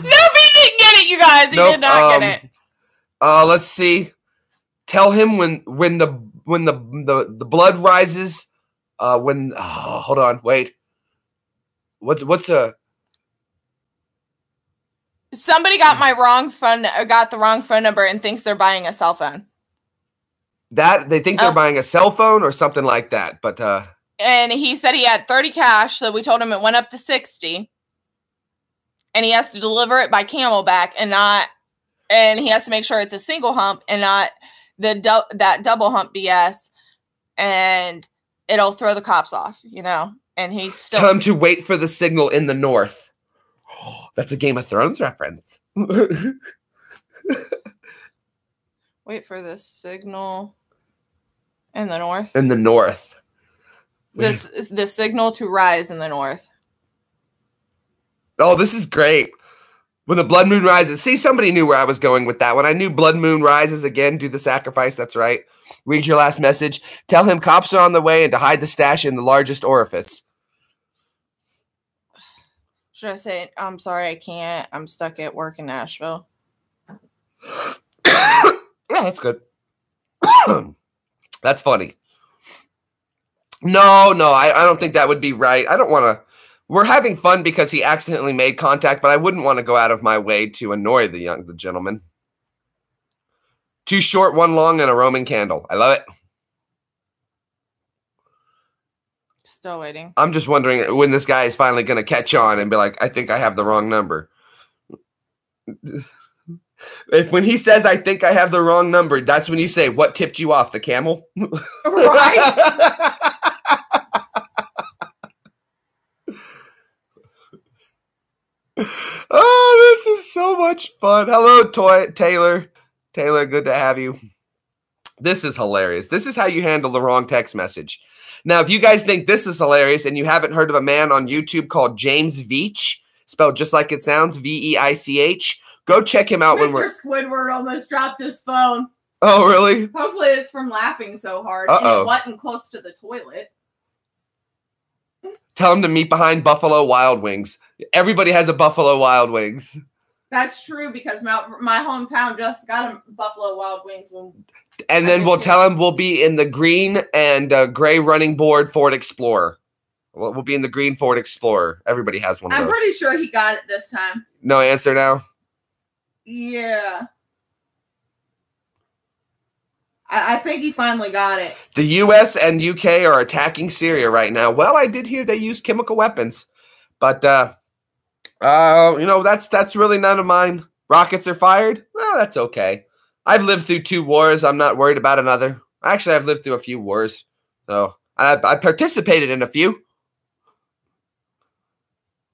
didn't get it, you guys. He did not get it. Let's see. Tell him when the blood rises. Hold on, wait. What's a? Somebody got got the wrong phone number and thinks they're buying a cell phone. That they think they're buying a cell phone or something like that, but and he said he had 30 cash, so we told him it went up to 60, and he has to deliver it by Camelback and he has to make sure it's a single hump and not that double hump BS, and it'll throw the cops off, you know. And he's still tell him to wait for the signal in the north. Oh, that's a Game of Thrones reference. Wait for the signal in the north. In the north. The signal to rise in the north. Oh, this is great. When the blood moon rises. See, somebody knew where I was going with that. When I knew blood moon rises again, do the sacrifice. That's right. Read your last message. Tell him cops are on the way and to hide the stash in the largest orifice. Should I say, I'm sorry, I can't. I'm stuck at work in Nashville. Yeah, that's good. That's funny. No, I don't think that would be right. I don't want to. We're having fun because he accidentally made contact, but I wouldn't want to go out of my way to annoy the gentleman. 2 short, 1 long, and a Roman candle. I love it. Still waiting. I'm just wondering when this guy is finally going to catch on and be like, I think I have the wrong number. When he says, I think I have the wrong number, that's when you say, what tipped you off, the camel? Right? Oh, this is so much fun. Hello, Taylor. Taylor, good to have you. This is hilarious. This is how you handle the wrong text message. Now, if you guys think this is hilarious and you haven't heard of a man on YouTube called James Veitch, spelled just like it sounds, V-E-I-C-H, go check him out. Mr. When we're Squidward almost dropped his phone. Oh, really? Hopefully it's from laughing so hard. Uh-oh. And it wasn't close to the toilet. Tell him to meet behind Buffalo Wild Wings. Everybody has a Buffalo Wild Wings. That's true because my hometown just got a Buffalo Wild Wings. And then we'll tell him we'll be in the green and gray running board Ford Explorer. We'll be in the green Ford Explorer. Everybody has one of those. I'm pretty sure he got it this time. No answer now? Yeah. I think he finally got it. The U.S. and U.K. are attacking Syria right now. Well, I did hear they use chemical weapons. But, that's really none of mine. Rockets are fired? Well, that's okay. I've lived through 2 wars. I'm not worried about another. Actually, I've lived through a few wars. So, I participated in a few.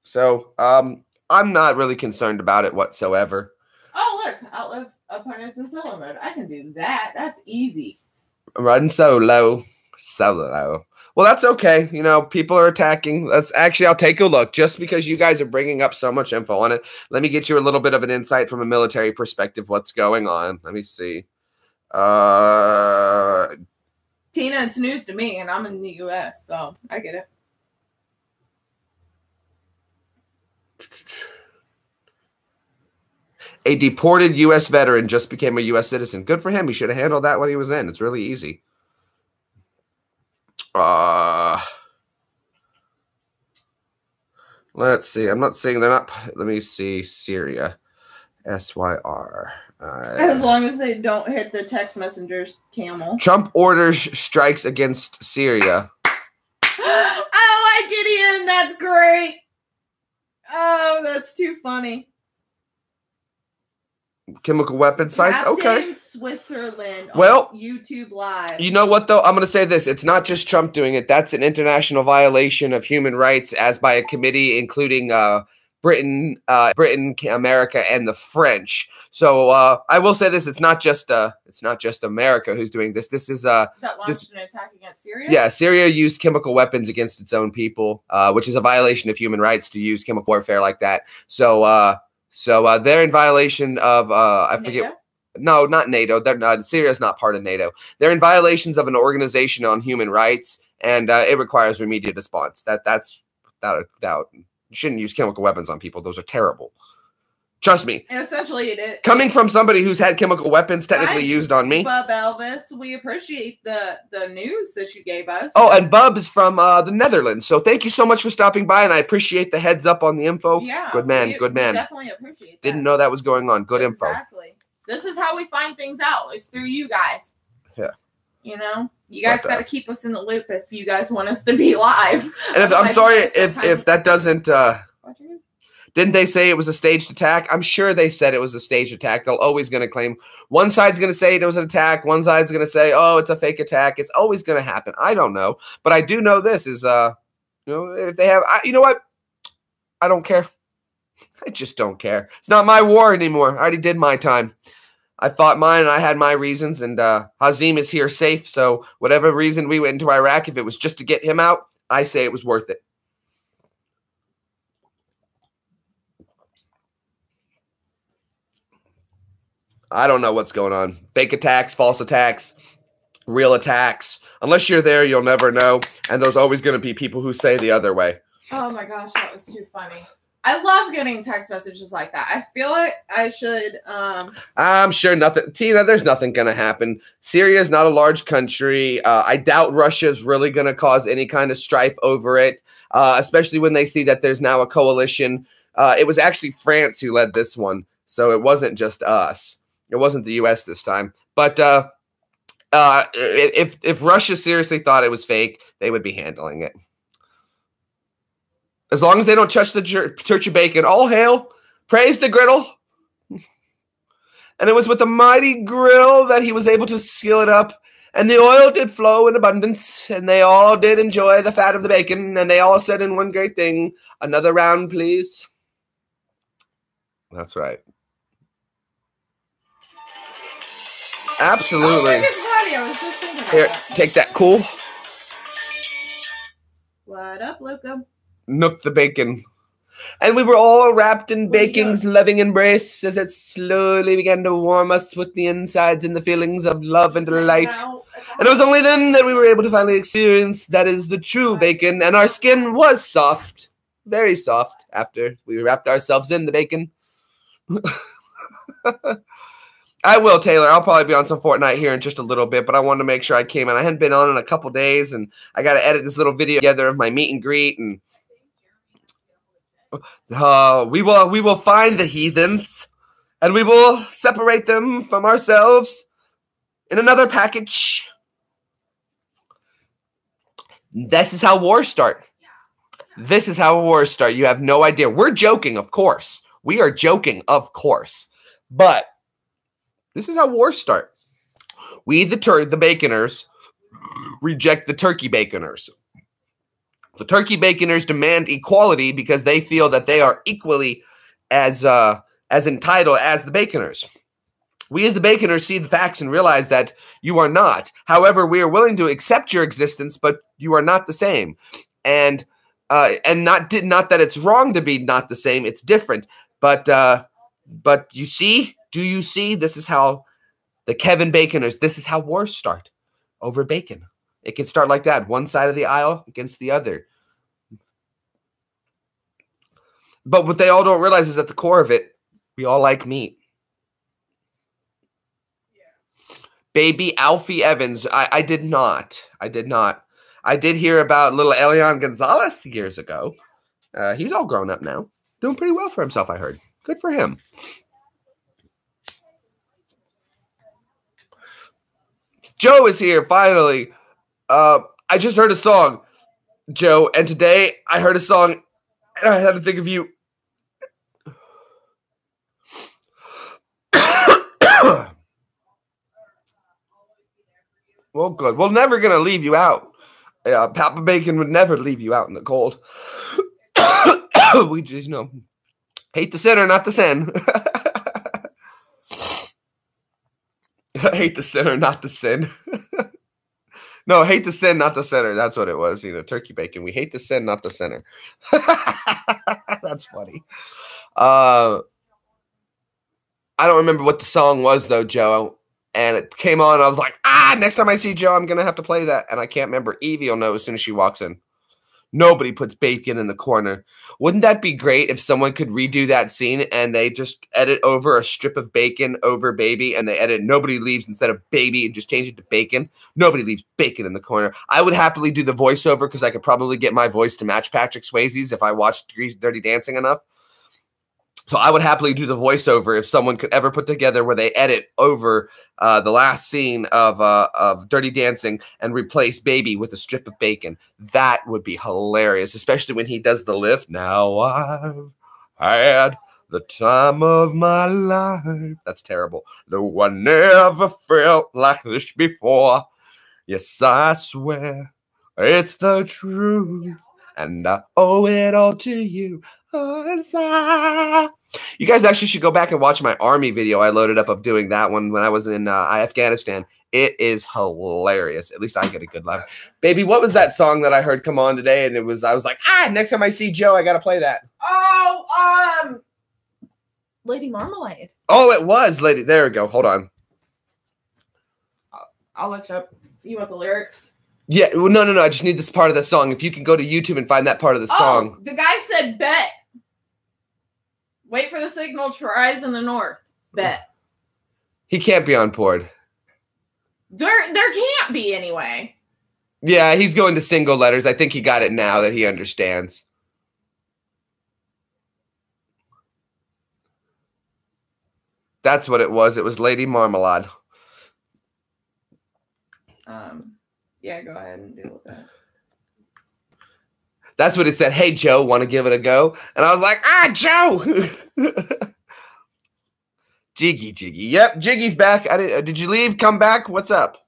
So, I'm not really concerned about it whatsoever. Oh, look. Outlive opponents in solo mode. I can do that. That's easy. Run solo. Solo. Well, that's okay. You know, people are attacking. I'll take a look. Just because you guys are bringing up so much info on it, let me get you a little bit of an insight from a military perspective. What's going on? Let me see. Tina, it's news to me, and I'm in the U.S., so I get it. A deported U.S. veteran just became a U.S. citizen. Good for him. He should have handled that when he was in. It's really easy. Let's see. I'm not saying they're not. Let me see. Syria. SYR. As long as they don't hit the text messengers camel. Trump orders strikes against Syria. I like it, Ian. That's great. Oh, that's too funny. Chemical weapon sites. Captain Okay. Switzerland. Well, on YouTube Live. You know what, though? I'm going to say this. It's not just Trump doing it. That's an international violation of human rights as by a committee, including Britain, America, and the French. So I will say this. It's not just America who's doing this. This is that launched an attack against Syria? Yeah, Syria used chemical weapons against its own people, which is a violation of human rights to use chemical warfare like that. So they're in violation of I forget. NATO? No, not NATO. They're not. Syria's not part of NATO. They're in violations of an organization on human rights, and it requires immediate response. That's without a doubt. You shouldn't use chemical weapons on people. Those are terrible. Trust me. And essentially, it is. Coming from somebody who's had chemical weapons technically used on me. Bub Elvis, we appreciate the news that you gave us. Oh, and Bub is from the Netherlands. So thank you so much for stopping by, and I appreciate the heads up on the info. Yeah. Good man. Good man. We definitely appreciate that. Didn't know that was going on. Good info. Exactly. This is how we find things out. It's through you guys. Yeah. You know, you guys got to keep us in the loop if you guys want us to be live. And I'm sorry if that doesn't. Didn't they say it was a staged attack? I'm sure they said it was a staged attack. They're always going to claim. One side's going to say it was an attack. One side's going to say, oh, it's a fake attack. It's always going to happen. I don't know. But I do know this is, if they have, you know what? I don't care. I just don't care. It's not my war anymore. I already did my time. I fought mine and I had my reasons. And Hazim is here safe. So whatever reason we went into Iraq, if it was just to get him out, I say it was worth it. I don't know what's going on. Fake attacks, false attacks, real attacks. Unless you're there, you'll never know. And there's always going to be people who say the other way. Oh my gosh, that was too funny. I love getting text messages like that. I feel like I should. I'm sure nothing. Tina, there's nothing going to happen. Syria is not a large country. I doubt Russia's really going to cause any kind of strife over it, especially when they see that there's now a coalition. It was actually France who led this one. So it wasn't just us. It wasn't the U.S. this time. But if Russia seriously thought it was fake, they would be handling it. As long as they don't touch the turkey bacon, all hail, praise the griddle. And it was with a mighty grill that he was able to seal it up. And the oil did flow in abundance, and they all did enjoy the fat of the bacon, and they all said in one great thing, another round, please. That's right. Absolutely. I was just thinking Here, take that cool. What up, Loco? Nook the bacon. And we were all wrapped in bacon's loving embrace as it slowly began to warm us with the insides and the feelings of love and delight. And it was only then that we were able to finally experience that is the true bacon, and our skin was soft, very soft, after we wrapped ourselves in the bacon. I will, Taylor. I'll probably be on some Fortnite here in just a little bit, but I wanted to make sure I came in. I hadn't been on in a couple days, and I got to edit this little video together of my meet and greet, and we will find the heathens, and we will separate them from ourselves in another package. This is how wars start. This is how wars start. You have no idea. We're joking, of course. We are joking, of course. But this is how wars start. We, the baconers, reject the turkey baconers. The turkey baconers demand equality because they feel that they are equally as entitled as the baconers. We as the baconers see the facts and realize that you are not. However, we are willing to accept your existence, but you are not the same. And not that it's wrong to be not the same. It's different. But you see, do you see? This is how the Kevin Baconers, this is how wars start over bacon. It can start like that, one side of the aisle against the other. But what they all don't realize is at the core of it, we all like meat. Yeah. Baby Alfie Evans, I did not. I did hear about little Elian Gonzalez years ago. He's all grown up now. Doing pretty well for himself, I heard. Good for him. Joe is here, finally. I just heard a song, Joe, and today I heard a song, and I had to think of you. Well, good. We're never going to leave you out. Papa Bacon would never leave you out in the cold. We just, hate the sinner, not the sin. Hate the sinner, not the sin. No, hate the sin, not the sinner. That's what it was. Turkey bacon. We hate the sin, not the sinner. That's funny. I don't remember what the song was, though, Joe. And it came on, and I was like, next time I see Joe, I'm going to have to play that. And I can't remember. Evie will know as soon as she walks in. Nobody puts bacon in the corner. Wouldn't that be great if someone could redo that scene and they just edit over a strip of bacon over baby, and they edit nobody leaves instead of baby and just change it to bacon? Nobody leaves bacon in the corner. I would happily do the voiceover because I could probably get my voice to match Patrick Swayze's if I watched Dirty Dancing enough. So I would happily do the voiceover if someone could ever put together where they edit over the last scene of Dirty Dancing and replace baby with a strip of bacon. That would be hilarious, especially when he does the lift. Now I've had the time of my life. That's terrible. No one never felt like this before. Yes, I swear it's the truth, and I owe it all to you. You guys actually should go back and watch my army video I loaded up of doing that one when I was in Afghanistan. It is hilarious. At least I get a good laugh. Baby, what was that song that I heard come on today? And I was like, next time I see Joe, I got to play that. Oh, Lady Marmalade. Oh, it was Lady. There we go. Hold on. I'll look it up. You want the lyrics? Yeah. Well, no. I just need this part of the song. If you can go to YouTube and find that part of the song. The guy said bet. Wait for the signal to rise in the north. Bet. He can't be on board. There can't be anyway. Yeah, he's going to single letters. I think he got it now that he understands. That's what it was. It was Lady Marmalade. Yeah, go ahead and deal with that. That's what it said. Hey, Joe, want to give it a go? And I was like, Joe. Jiggy. Yep, Jiggy's back. Did you leave? Come back? What's up?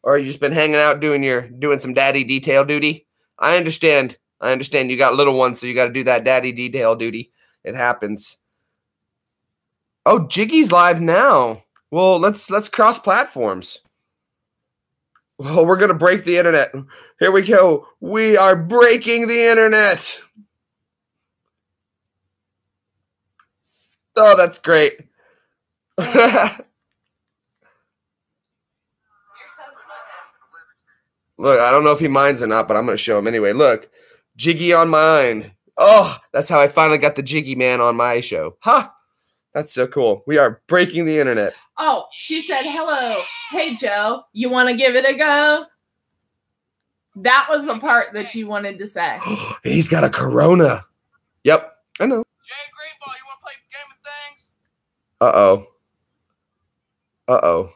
Or you just been hanging out doing some daddy detail duty? I understand. You got little ones, so you got to do that daddy detail duty. It happens. Oh, Jiggy's live now. Well, let's cross platforms. Well, we're gonna break the internet. Here we go. We are breaking the internet. Oh, that's great. Look, I don't know if he minds or not, but I'm going to show him anyway. Look, Jiggy on mine. Oh, that's how I finally got the Jiggy man on my show. Huh? That's so cool. We are breaking the internet. Oh, she said, hello. Hey, Joe, you want to give it a go? That was the part that you wanted to say. He's got a Corona. Yep, I know. Jay Greenball, you want to play Game of Things? Uh-oh. Oh,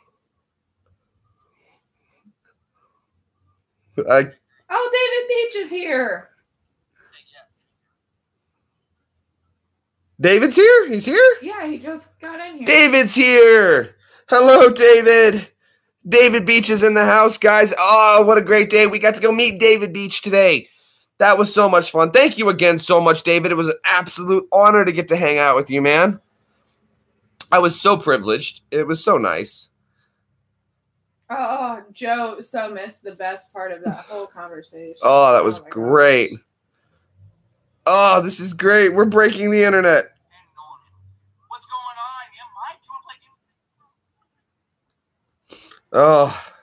David Beach is here. David's here? He's here? Yeah, he just got in here. David's here. Hello, David. David Beach is in the house, guys. Oh, what a great day. We got to go meet David Beach today. That was so much fun. Thank you again so much, David. It was an absolute honor to get to hang out with you, man. I was so privileged. It was so nice. Oh, Joe so missed the best part of that whole conversation. Oh, that was great. Gosh. Oh, this is great. We're breaking the internet. What's going on? Yeah, Mike, you want to play Game of Things? Oh,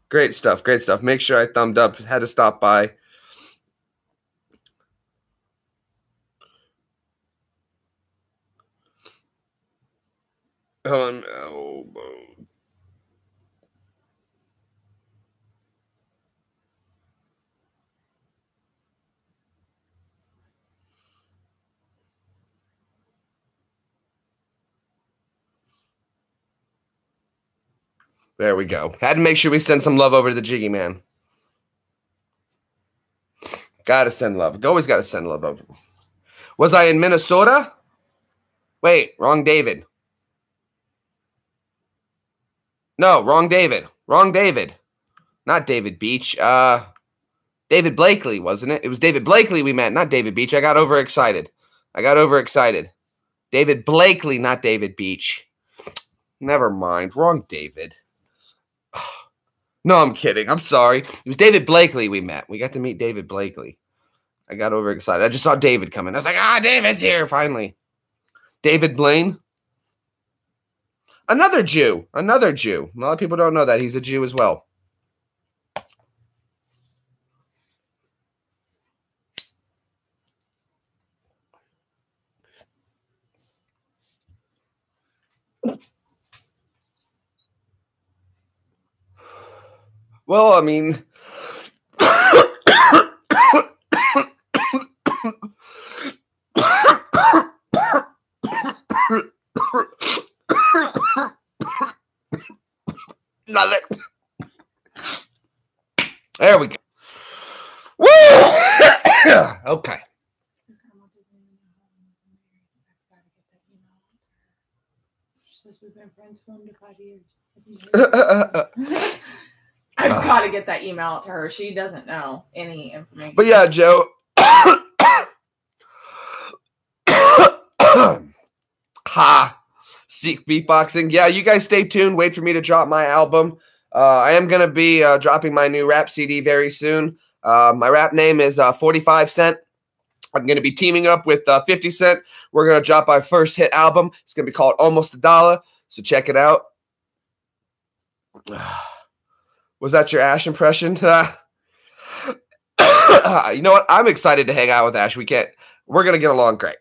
great stuff. Great stuff. Make sure I thumbed up. Had to stop by. Oh, no. There we go. Had to make sure we send some love over to the Jiggy man. Gotta send love. Always gotta send love over. Was I in Minnesota? Wait, wrong David. No, wrong David. Wrong David. Not David Beach. David Blakely, wasn't it? It was David Blakely we met, not David Beach. I got overexcited. David Blakely, not David Beach. Never mind. Wrong David. No, I'm kidding. I'm sorry. It was David Blakely we met. We got to meet David Blakely. I got overexcited. I just saw David coming. I was like, David's here finally. David Blaine. Another Jew. A lot of people don't know that. He's a Jew as well. Well, I mean, nothing. There we go. Woo! Okay. We've been friends for under 5 years. I've got to get that email out to her. She doesn't know any information. But yeah, Joe. Ha. Seek beatboxing. Yeah, you guys stay tuned. Wait for me to drop my album. I am going to be dropping my new rap CD very soon. My rap name is 45 Cent. I'm going to be teaming up with 50 Cent. We're going to drop our first hit album. It's going to be called Almost a Dollar. So check it out. Was that your Ash impression? You know what? I'm excited to hang out with Ash. We're going to get along great.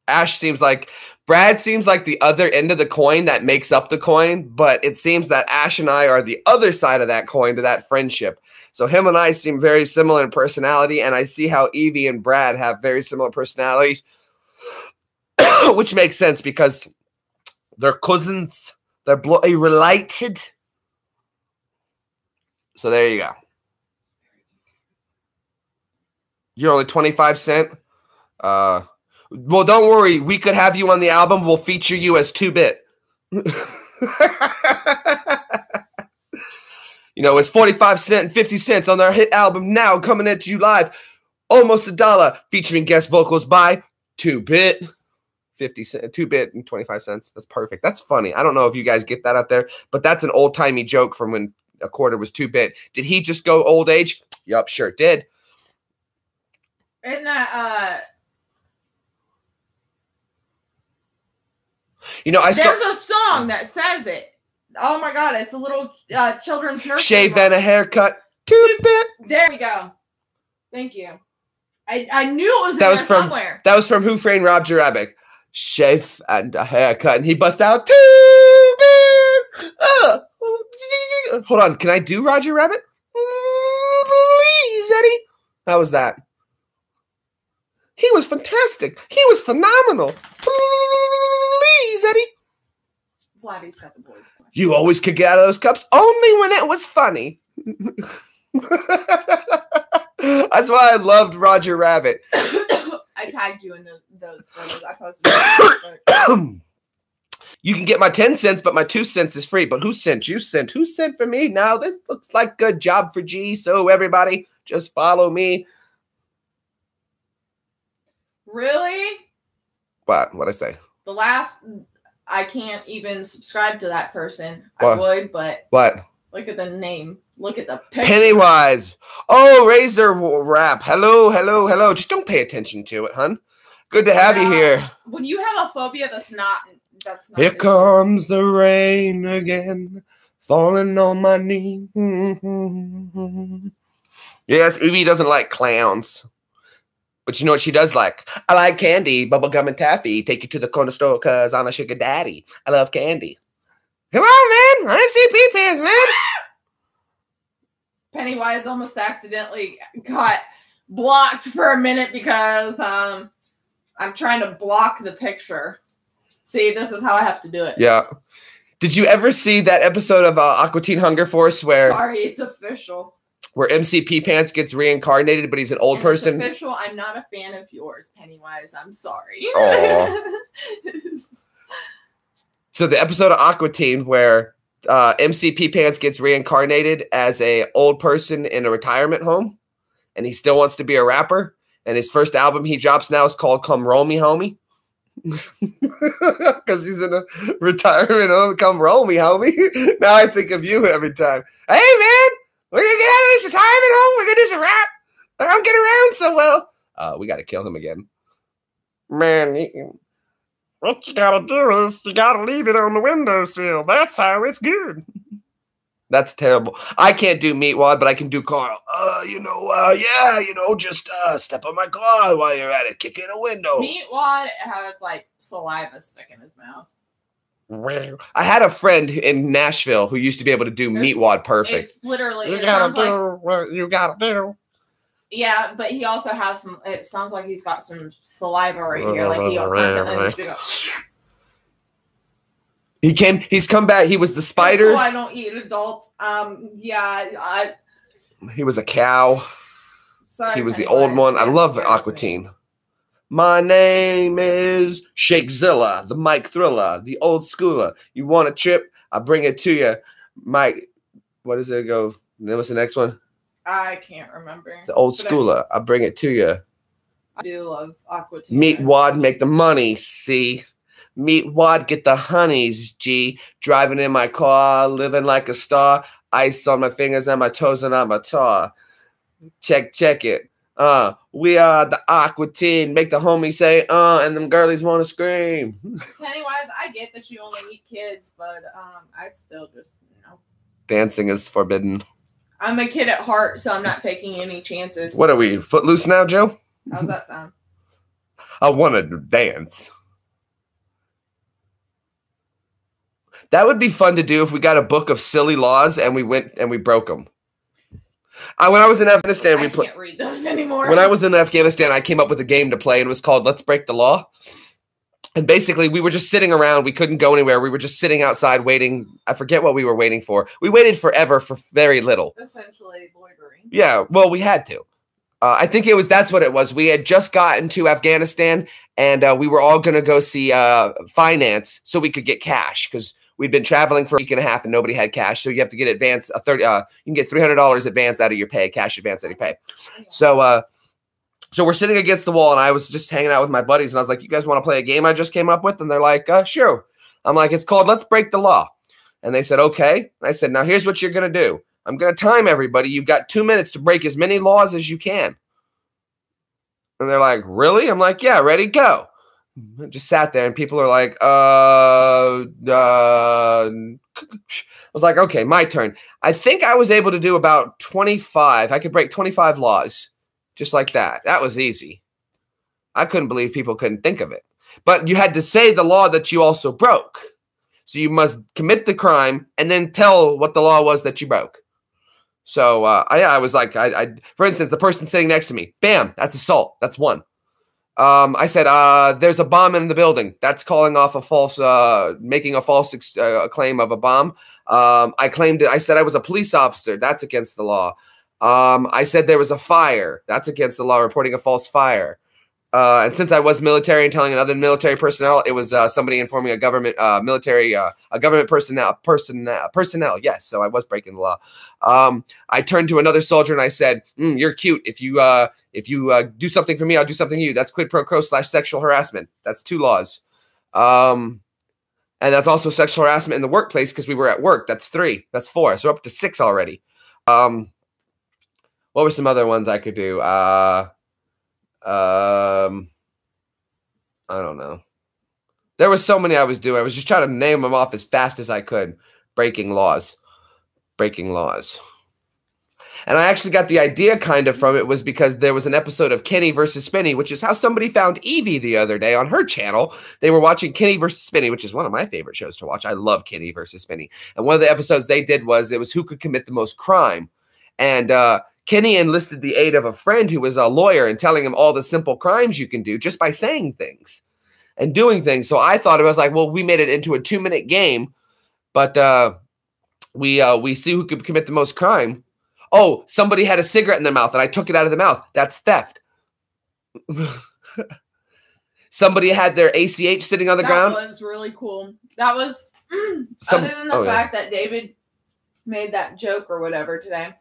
Brad seems like the other end of the coin that makes up the coin, but it seems that Ash and I are the other side of that coin to that friendship. So him and I seem very similar in personality, and I see how Evie and Brad have very similar personalities, which makes sense because they're cousins. They're related. So there you go. You're only 25 Cent. Well, don't worry. We could have you on the album. We'll feature you as 2-Bit. You know, it's 45 Cent and 50 Cent on their hit album Now, coming at you live. Almost $1, featuring guest vocals by 2-Bit. 50 Cent, 2-Bit and 25 cents. That's perfect. That's funny. I don't know if you guys get that out there, but that's an old-timey joke from when a quarter was 2-Bit. Did he just go old age? Yup, sure did. Isn't that You know, there's a song that says it. Oh my god, it's a little children's nursery. Shave and a haircut. 2-Bit. There we go. Thank you. I knew it was in there somewhere. That was from Who Framed Roger Rabbit. Shave and a haircut, and he bust out 2-Bit. Hold on, can I do Roger Rabbit? Please, Eddie. How was that? He was fantastic. He was phenomenal. Please, Eddie. Vladdy's got the boys. You always could get out of those cups only when it was funny. That's why I loved Roger Rabbit. I tagged you in those photos. I posted. You can get my 10 cents, but my 2 cents is free. But who sent? You sent. Who sent for me? Now this looks like good job for G. So everybody, just follow me. Really? What'd I say? The last, I can't even subscribe to that person. What? I would, but What? look at the name. Look at the picture. Pennywise. Oh, Razor Rap. Hello, hello, hello. Just don't pay attention to it, hun. Good to have you here. When you have a phobia, that's not. Here comes the rain again, falling on my knee. Yes, Evie doesn't like clowns. But you know what she does like? I like candy, bubblegum, and taffy. Take you to the corner store because I'm a sugar daddy. I love candy. Come on, man. MCP pants, man. Pennywise almost accidentally got blocked for a minute because I'm trying to block the picture. See, this is how I have to do it. Yeah. Did you ever see that episode of Aqua Teen Hunger Force where... Sorry, it's official. Where MCP Pants gets reincarnated, but he's an old person? It's official. I'm not a fan of yours, Pennywise. I'm sorry. So the episode of Aqua Teen where MCP Pants gets reincarnated as a old person in a retirement home, and he still wants to be a rapper, and his first album he drops now is called Come Roll Me Homie. Because he's in a retirement home. Come roll me, homie. Now I think of you every time. Hey, man, we're going to get out of this retirement home. We're going to do some rap. I don't get around so well. We got to kill him again. Man, what you got to do is you got to leave it on the windowsill. That's how it's good. That's terrible. I can't do Meatwad, but I can do Carl. Just step on my car while you're at it. Kick in a window. Meatwad has like saliva stuck in his mouth. I had a friend in Nashville who used to be able to do Meatwad perfect. It's literally. You gotta do what you gotta do. Yeah, but he also has some. It sounds like he's got some saliva right here. Like he He's come back. He was the spider. Oh, I don't eat adults. He was a cow. Sorry, he was the old one. I love Aqua Teen. My name is Shakezilla, the Mike Thriller, the old schooler. You want a trip? I bring it to you. Mike, what does it go? Then what's the next one? I can't remember. The old schooler. I bring it to you. I do love Aqua Teen. Meatwad, make the money, see? Meatwad, get the honeys, G. Driving in my car, living like a star. Ice on my fingers and my toes and on my tar. Check it. We are the Aqua Teen. Make the homies say, and them girlies want to scream. Pennywise, I get that you only eat kids, but I still just, Dancing is forbidden. I'm a kid at heart, so I'm not taking any chances. What are we, footloose now, Joe? How's that sound? I want to dance. That would be fun to do if we got a book of silly laws and we went and we broke them. When I was in Afghanistan, I can't read those anymore. When I was in Afghanistan, I came up with a game to play, and it was called Let's Break the Law. And basically, we were just sitting around. We couldn't go anywhere. We were just sitting outside waiting. I forget what we were waiting for. We waited forever for very little. Essentially loitering. Yeah, well, we had to. I think that's what it was. We had just gotten to Afghanistan, and we were all going to go see finance so we could get cash because we'd been traveling for a week and a half and nobody had cash. So you have to get advance you can get $300 advance out of your pay, cash advance out of your pay. So we're sitting against the wall, and I was just hanging out with my buddies, and I was like, "You guys want to play a game I just came up with?" And they're like, "Sure." I'm like, "It's called Let's Break the Law." And they said, "Okay." And I said, "Now here's what you're going to do. I'm going to time everybody. You've got 2 minutes to break as many laws as you can." And they're like, "Really?" I'm like, "Yeah, ready, go." I just sat there, and people are like, I was like, "Okay, my turn." I think I was able to do about 25. I could break 25 laws just like that. That was easy. I couldn't believe people couldn't think of it. But you had to say the law that you also broke. So you must commit the crime and then tell what the law was that you broke. So I was like, for instance, the person sitting next to me, bam, that's assault. That's one. I said, there's a bomb in the building. That's calling off a false, making a false claim of a bomb. I said I was a police officer. That's against the law. I said there was a fire. That's against the law, reporting a false fire. And since I was military and telling another military personnel, it was somebody informing a government government personnel. Yes, so I was breaking the law. I turned to another soldier and I said, "You're cute. If you do something for me, I'll do something to you." That's quid pro quo / sexual harassment. That's 2 laws. And that's also sexual harassment in the workplace because we were at work. That's 3. That's 4. So we're up to 6 already. What were some other ones I could do? I don't know. There were so many I was doing. I was just trying to name them off as fast as I could. Breaking laws. Breaking laws. And I actually got the idea kind of from it was because there was an episode of Kenny versus Spinny, which is how somebody found Evie the other day on her channel. They were watching Kenny versus Spinny, which is one of my favorite shows to watch. I love Kenny versus Spinny. And one of the episodes they did was who could commit the most crime. And Kenny enlisted the aid of a friend who was a lawyer and telling him all the simple crimes you can do just by saying things and doing things. So I thought it was like, well, we made it into a 2-minute game, but we see who could commit the most crime. Oh, somebody had a cigarette in their mouth and I took it out of the mouth. That's theft. Somebody had their ACH sitting on the ground. That was really cool. That was other than the fact that David made that joke or whatever today.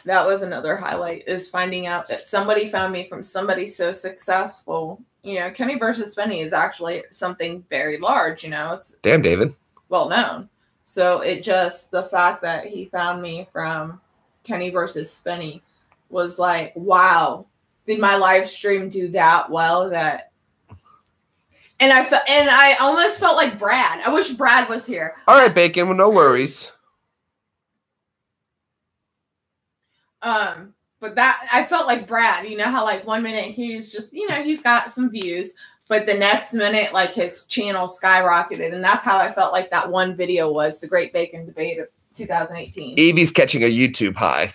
That was another highlight, is finding out that somebody found me from somebody so successful. You know, Kenny versus Spinny is actually something very large, you know. It's damn, David. Well known. So the fact that he found me from Kenny versus Spinny was like, wow, did my live stream do that well? And I almost felt like Brad. I wish Brad was here. All right, Bacon, well, no worries. But that I felt like Brad, you know how like 1 minute he's just, you know, he's got some views, but the next minute like his channel skyrocketed, and that's how I felt like that one video was, the Great Bacon Debate of 2018. Evie's catching a YouTube high.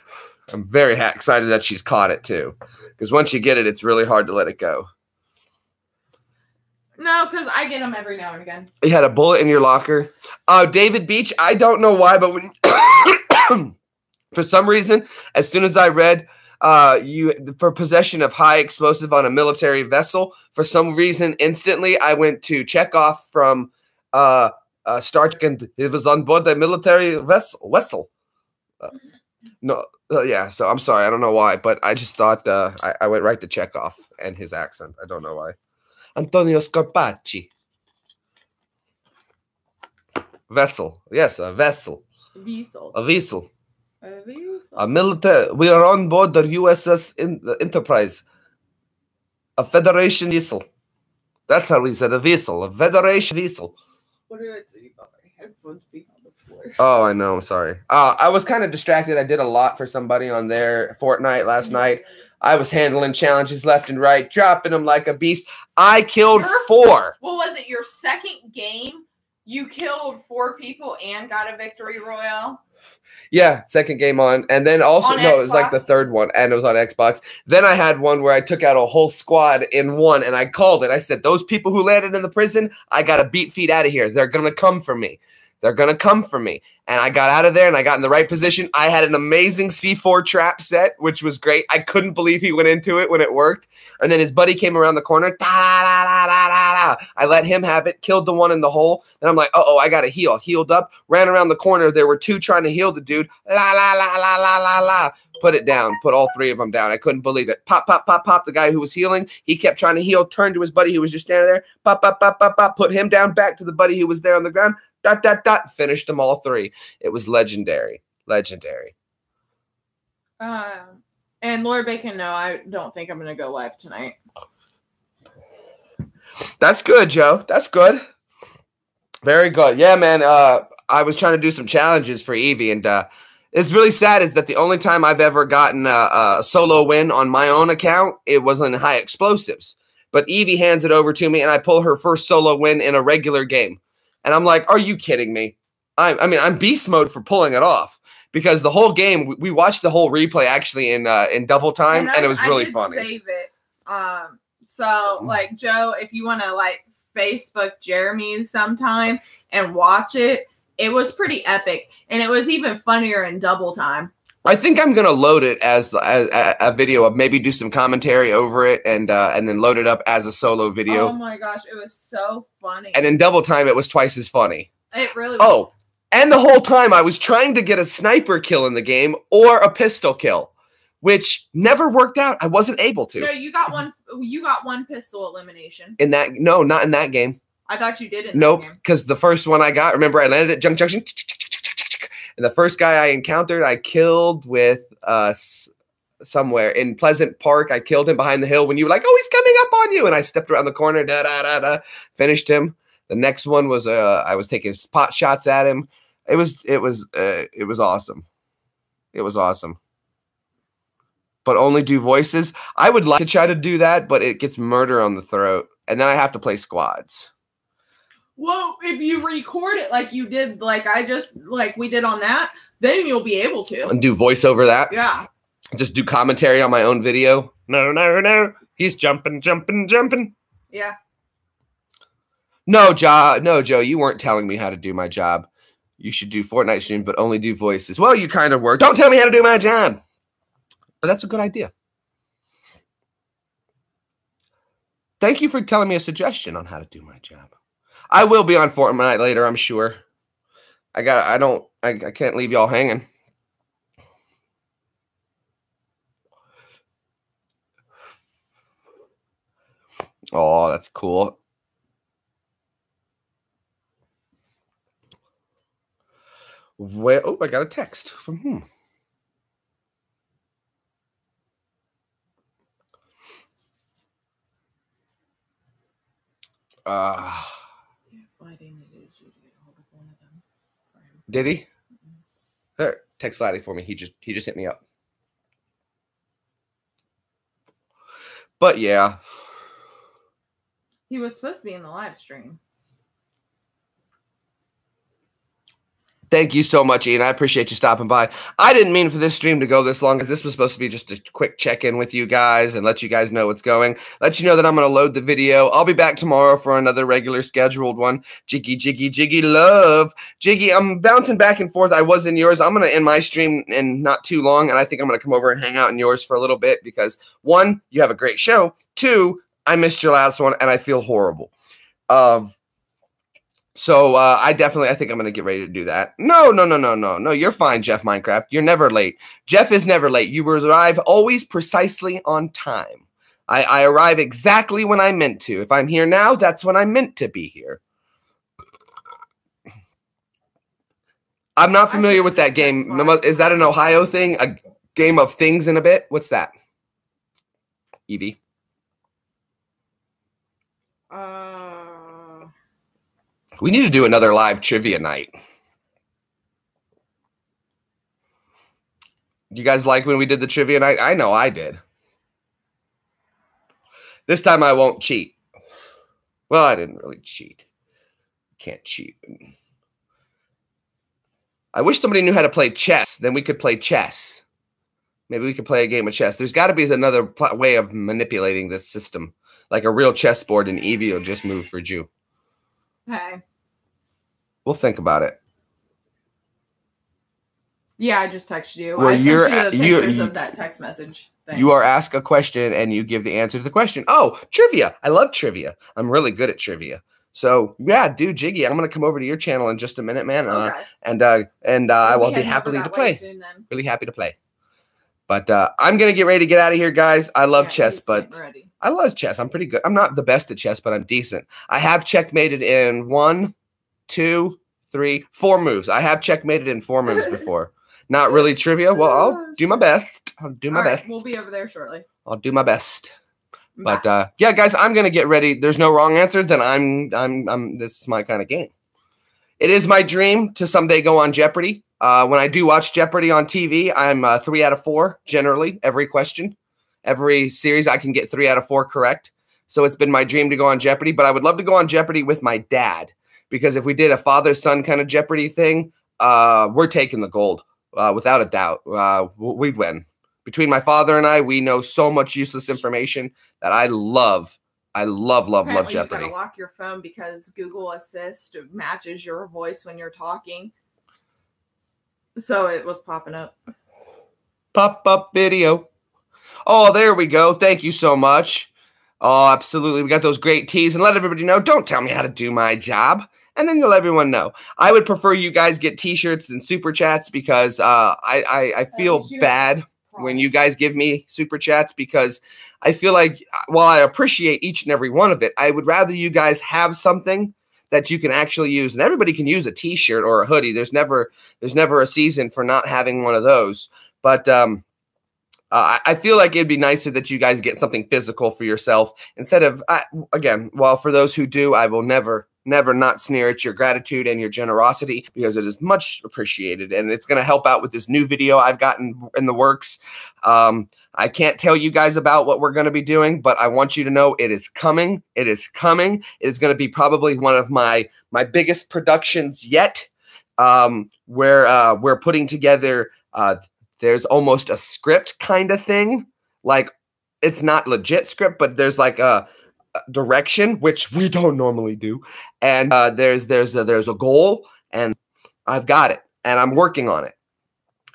I'm very excited that she's caught it too, because once you get it, it's really hard to let it go. No, because I get them every now and again. You had a bullet in your locker. David Beach, I don't know why, but when for some reason, as soon as I read for possession of high explosive on a military vessel, for some reason, instantly I went to Chekhov from Star Trek, and it was on board a military vessel. Yeah, so I'm sorry. I don't know why, but I just thought I went right to Chekhov and his accent. I don't know why. Antonio Scarpacci. Vessel. Yes, a vessel. Vessel. A vessel. A military. We are on board the USS Enterprise. A Federation vessel. That's how we said a vessel. A Federation vessel. What did I do about my headphones being on the floor? Oh, I know. I'm sorry. I was kind of distracted. I did a lot for somebody on their Fortnite last night. I was handling challenges left and right, dropping them like a beast. I killed 4. What was it? Your second game? You killed 4 people and got a victory royale? Yeah, second game on. And then also, no, it was like the third one, and it was on Xbox. Then I had one where I took out a whole squad in one, and I called it. I said, those people who landed in the prison, I got to beat feet out of here. They're going to come for me. They're going to come for me. And I got out of there and I got in the right position. I had an amazing C4 trap set, which was great. I couldn't believe he went into it when it worked. And then his buddy came around the corner. I let him have it, killed the one in the hole. And I'm like, uh-oh, I got to heal. Healed up, ran around the corner. There were two trying to heal the dude. Put it down. Put all three of them down. I couldn't believe it. Pop, pop, pop, pop. The guy who was healing, he kept trying to heal, turned to his buddy who was just standing there. Pop, pop, pop, pop, pop. Put him down, back to the buddy who was there on the ground. Dot, dot, dot. Finished them all three. It was legendary. Legendary. And Lord Bacon, no, I don't think I'm going to go live tonight. That's good, Joe. That's good. Very good. Yeah, man. I was trying to do some challenges for Evie, and it's really sad is that the only time I've ever gotten a solo win on my own account, it was in high explosives. But Evie hands it over to me, and I pull her first solo win in a regular game. And I'm like, are you kidding me? I mean, I'm beast mode for pulling it off because the whole game, we watched the whole replay actually in double time, and it was really funny. Save it. So, like, Joe, if you want to, like, Facebook Jeremy sometime and watch it, it was pretty epic, and it was even funnier in double time. I think I'm gonna load it as a video of maybe do some commentary over it, and then load it up as a solo video. Oh my gosh, it was so funny. And in double time, it was twice as funny. It really was. Oh, and the whole time I was trying to get a sniper kill in the game or a pistol kill, which never worked out. I wasn't able to. No, you got one. You got one pistol elimination. In that, no, not in that game. I thought you did it. Nope, because the first one I got, remember I landed at Junk Junction, and the first guy I encountered, I killed with somewhere in Pleasant Park. I killed him behind the hill when you were like, "Oh, he's coming up on you," and I stepped around the corner, finished him. The next one was I was taking spot shots at him. It was awesome. It was awesome. But only do voices. I would like to try to do that, but it gets murder on the throat, and then I have to play squads. Well, if you record it like you did, like we did on that, then you'll be able to. And do voice over that? Yeah. Just do commentary on my own video? No. He's jumping. Yeah. No, Joe, you weren't telling me how to do my job. You should do Fortnite stream, but only do voices. Well, you kind of were. Don't tell me how to do my job. But that's a good idea. Thank you for telling me a suggestion on how to do my job. I will be on Fortnite later, I'm sure. I can't leave y'all hanging. Oh, that's cool. Well, oh, I got a text from whom? Did he? There, text Vladdy for me. He just hit me up. But yeah. He was supposed to be in the live stream. Thank you so much, Ian. I appreciate you stopping by. I didn't mean for this stream to go this long because this was supposed to be just a quick check-in with you guys and let you guys know what's going. Let you know that I'm going to load the video. I'll be back tomorrow for another regular scheduled one. Jiggy love. Jiggy, I'm bouncing back and forth. I was in yours. I'm going to end my stream in not too long, and I think I'm going to come over and hang out in yours for a little bit because, one, you have a great show. Two, I missed your last one, and I feel horrible. So I think I'm going to get ready to do that. No. You're fine, Jeff Minecraft. You're never late. Jeff is never late. You arrive always precisely on time. I arrive exactly when I'm meant to. If I'm here now, that's when I'm meant to be here. I'm not familiar with that game. Is that an Ohio thing? A game of things in a bit? What's that? Evie? We need to do another live trivia night. You guys like when we did the trivia night? I know I did. This time I won't cheat. Well, I didn't really cheat. Can't cheat. I wish somebody knew how to play chess. Then we could play chess. Maybe we could play a game of chess. There's got to be another way of manipulating this system. Like a real chessboard, and Evie will just move for Jew. Hey. We'll think about it. Yeah, I just texted you. Well, I sent you're- you the you- pictures you- of that text message thing. You are asked a question and you give the answer to the question. Oh, trivia. I love trivia. I'm really good at trivia. So yeah, dude, Jiggy, I'm gonna come over to your channel in just a minute, man. Okay. I will We'll be heading over happily that to way play. soon, then. Really happy to play. But I'm gonna get ready to get out of here, guys. I love Yeah, chess, he's but getting ready. I love chess. I'm pretty good. I'm not the best at chess, but I'm decent. I have checkmated in 1, 2, 3, 4 moves. I have checkmated in 4 moves before. Not really trivia. Well, I'll do my best. I'll do my All right, best. we'll be over there shortly. I'll do my best. Bye. But yeah, guys, I'm gonna get ready. There's no wrong answer. Then I'm. This is my kind of game. It is my dream to someday go on Jeopardy. When I do watch Jeopardy on TV, I'm 3 out of 4 generally. Every question, every series, I can get 3 out of 4 correct. So it's been my dream to go on Jeopardy. But I would love to go on Jeopardy with my dad, because if we did a father-son kind of Jeopardy thing, we're taking the gold without a doubt. We'd win. Between my father and I, we know so much useless information that I love. I love Apparently Jeopardy. You gotta lock your phone because Google Assist matches your voice when you're talking. So it was popping up. Pop-up video. Oh, there we go. Thank you so much. Oh, absolutely. We got those great teas. And let everybody know, don't tell me how to do my job. And then you'll let everyone know. I would prefer you guys get t-shirts than super chats, because I feel bad when you guys give me super chats, because I feel like while I appreciate each and every one of it, I would rather you guys have something that you can actually use. And everybody can use a t-shirt or a hoodie. There's never a season for not having one of those. But I feel like it'd be nicer that you guys get something physical for yourself instead of, again, well, for those who do, I will never not sneer at your gratitude and your generosity, because it is much appreciated. And it's going to help out with this new video I've gotten in the works. I can't tell you guys about what we're going to be doing, but I want you to know it is coming. It is coming. It is going to be probably one of my biggest productions yet, where we're putting together there's almost a script kind of thing. Like, it's not legit script, but there's like a direction, which we don't normally do. And there's a goal, and I've got it, and I'm working on it.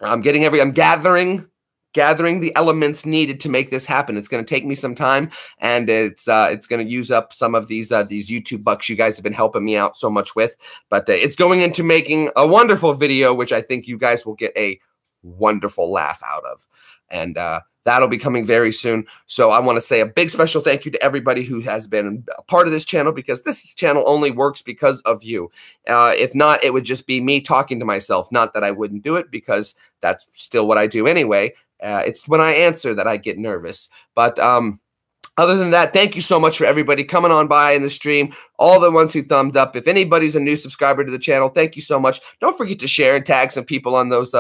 I'm gathering the elements needed to make this happen. It's going to take me some time, and it's going to use up some of these YouTube bucks you guys have been helping me out so much with. But it's going into making a wonderful video, which I think you guys will get a wonderful laugh out of. And that'll be coming very soon. So I want to say a big special thank you to everybody who has been a part of this channel, because this channel only works because of you. If not, it would just be me talking to myself. Not that I wouldn't do it, because that's still what I do anyway. It's when I answer that I get nervous. But other than that, thank you so much for everybody coming on by in the stream, all the ones who thumbed up. If anybody's a new subscriber to the channel, thank you so much. Don't forget to share and tag some people on those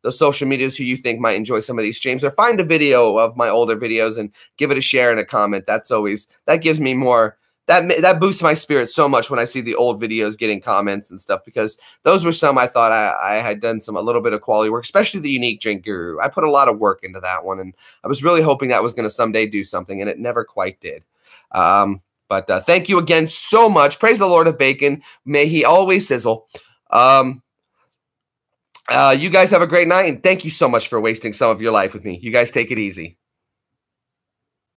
social medias who you think might enjoy some of these streams, or find a video of my older videos and give it a share and a comment. That gives me more. That boosts my spirit so much when I see the old videos getting comments and stuff, because those were some I thought I had done a little bit of quality work, especially the Unique Drink Guru. I put a lot of work into that one, and I was really hoping that was going to someday do something, and it never quite did. But thank you again so much. Praise the Lord of Bacon. May he always sizzle. You guys have a great night, and thank you so much for wasting some of your life with me. You guys take it easy.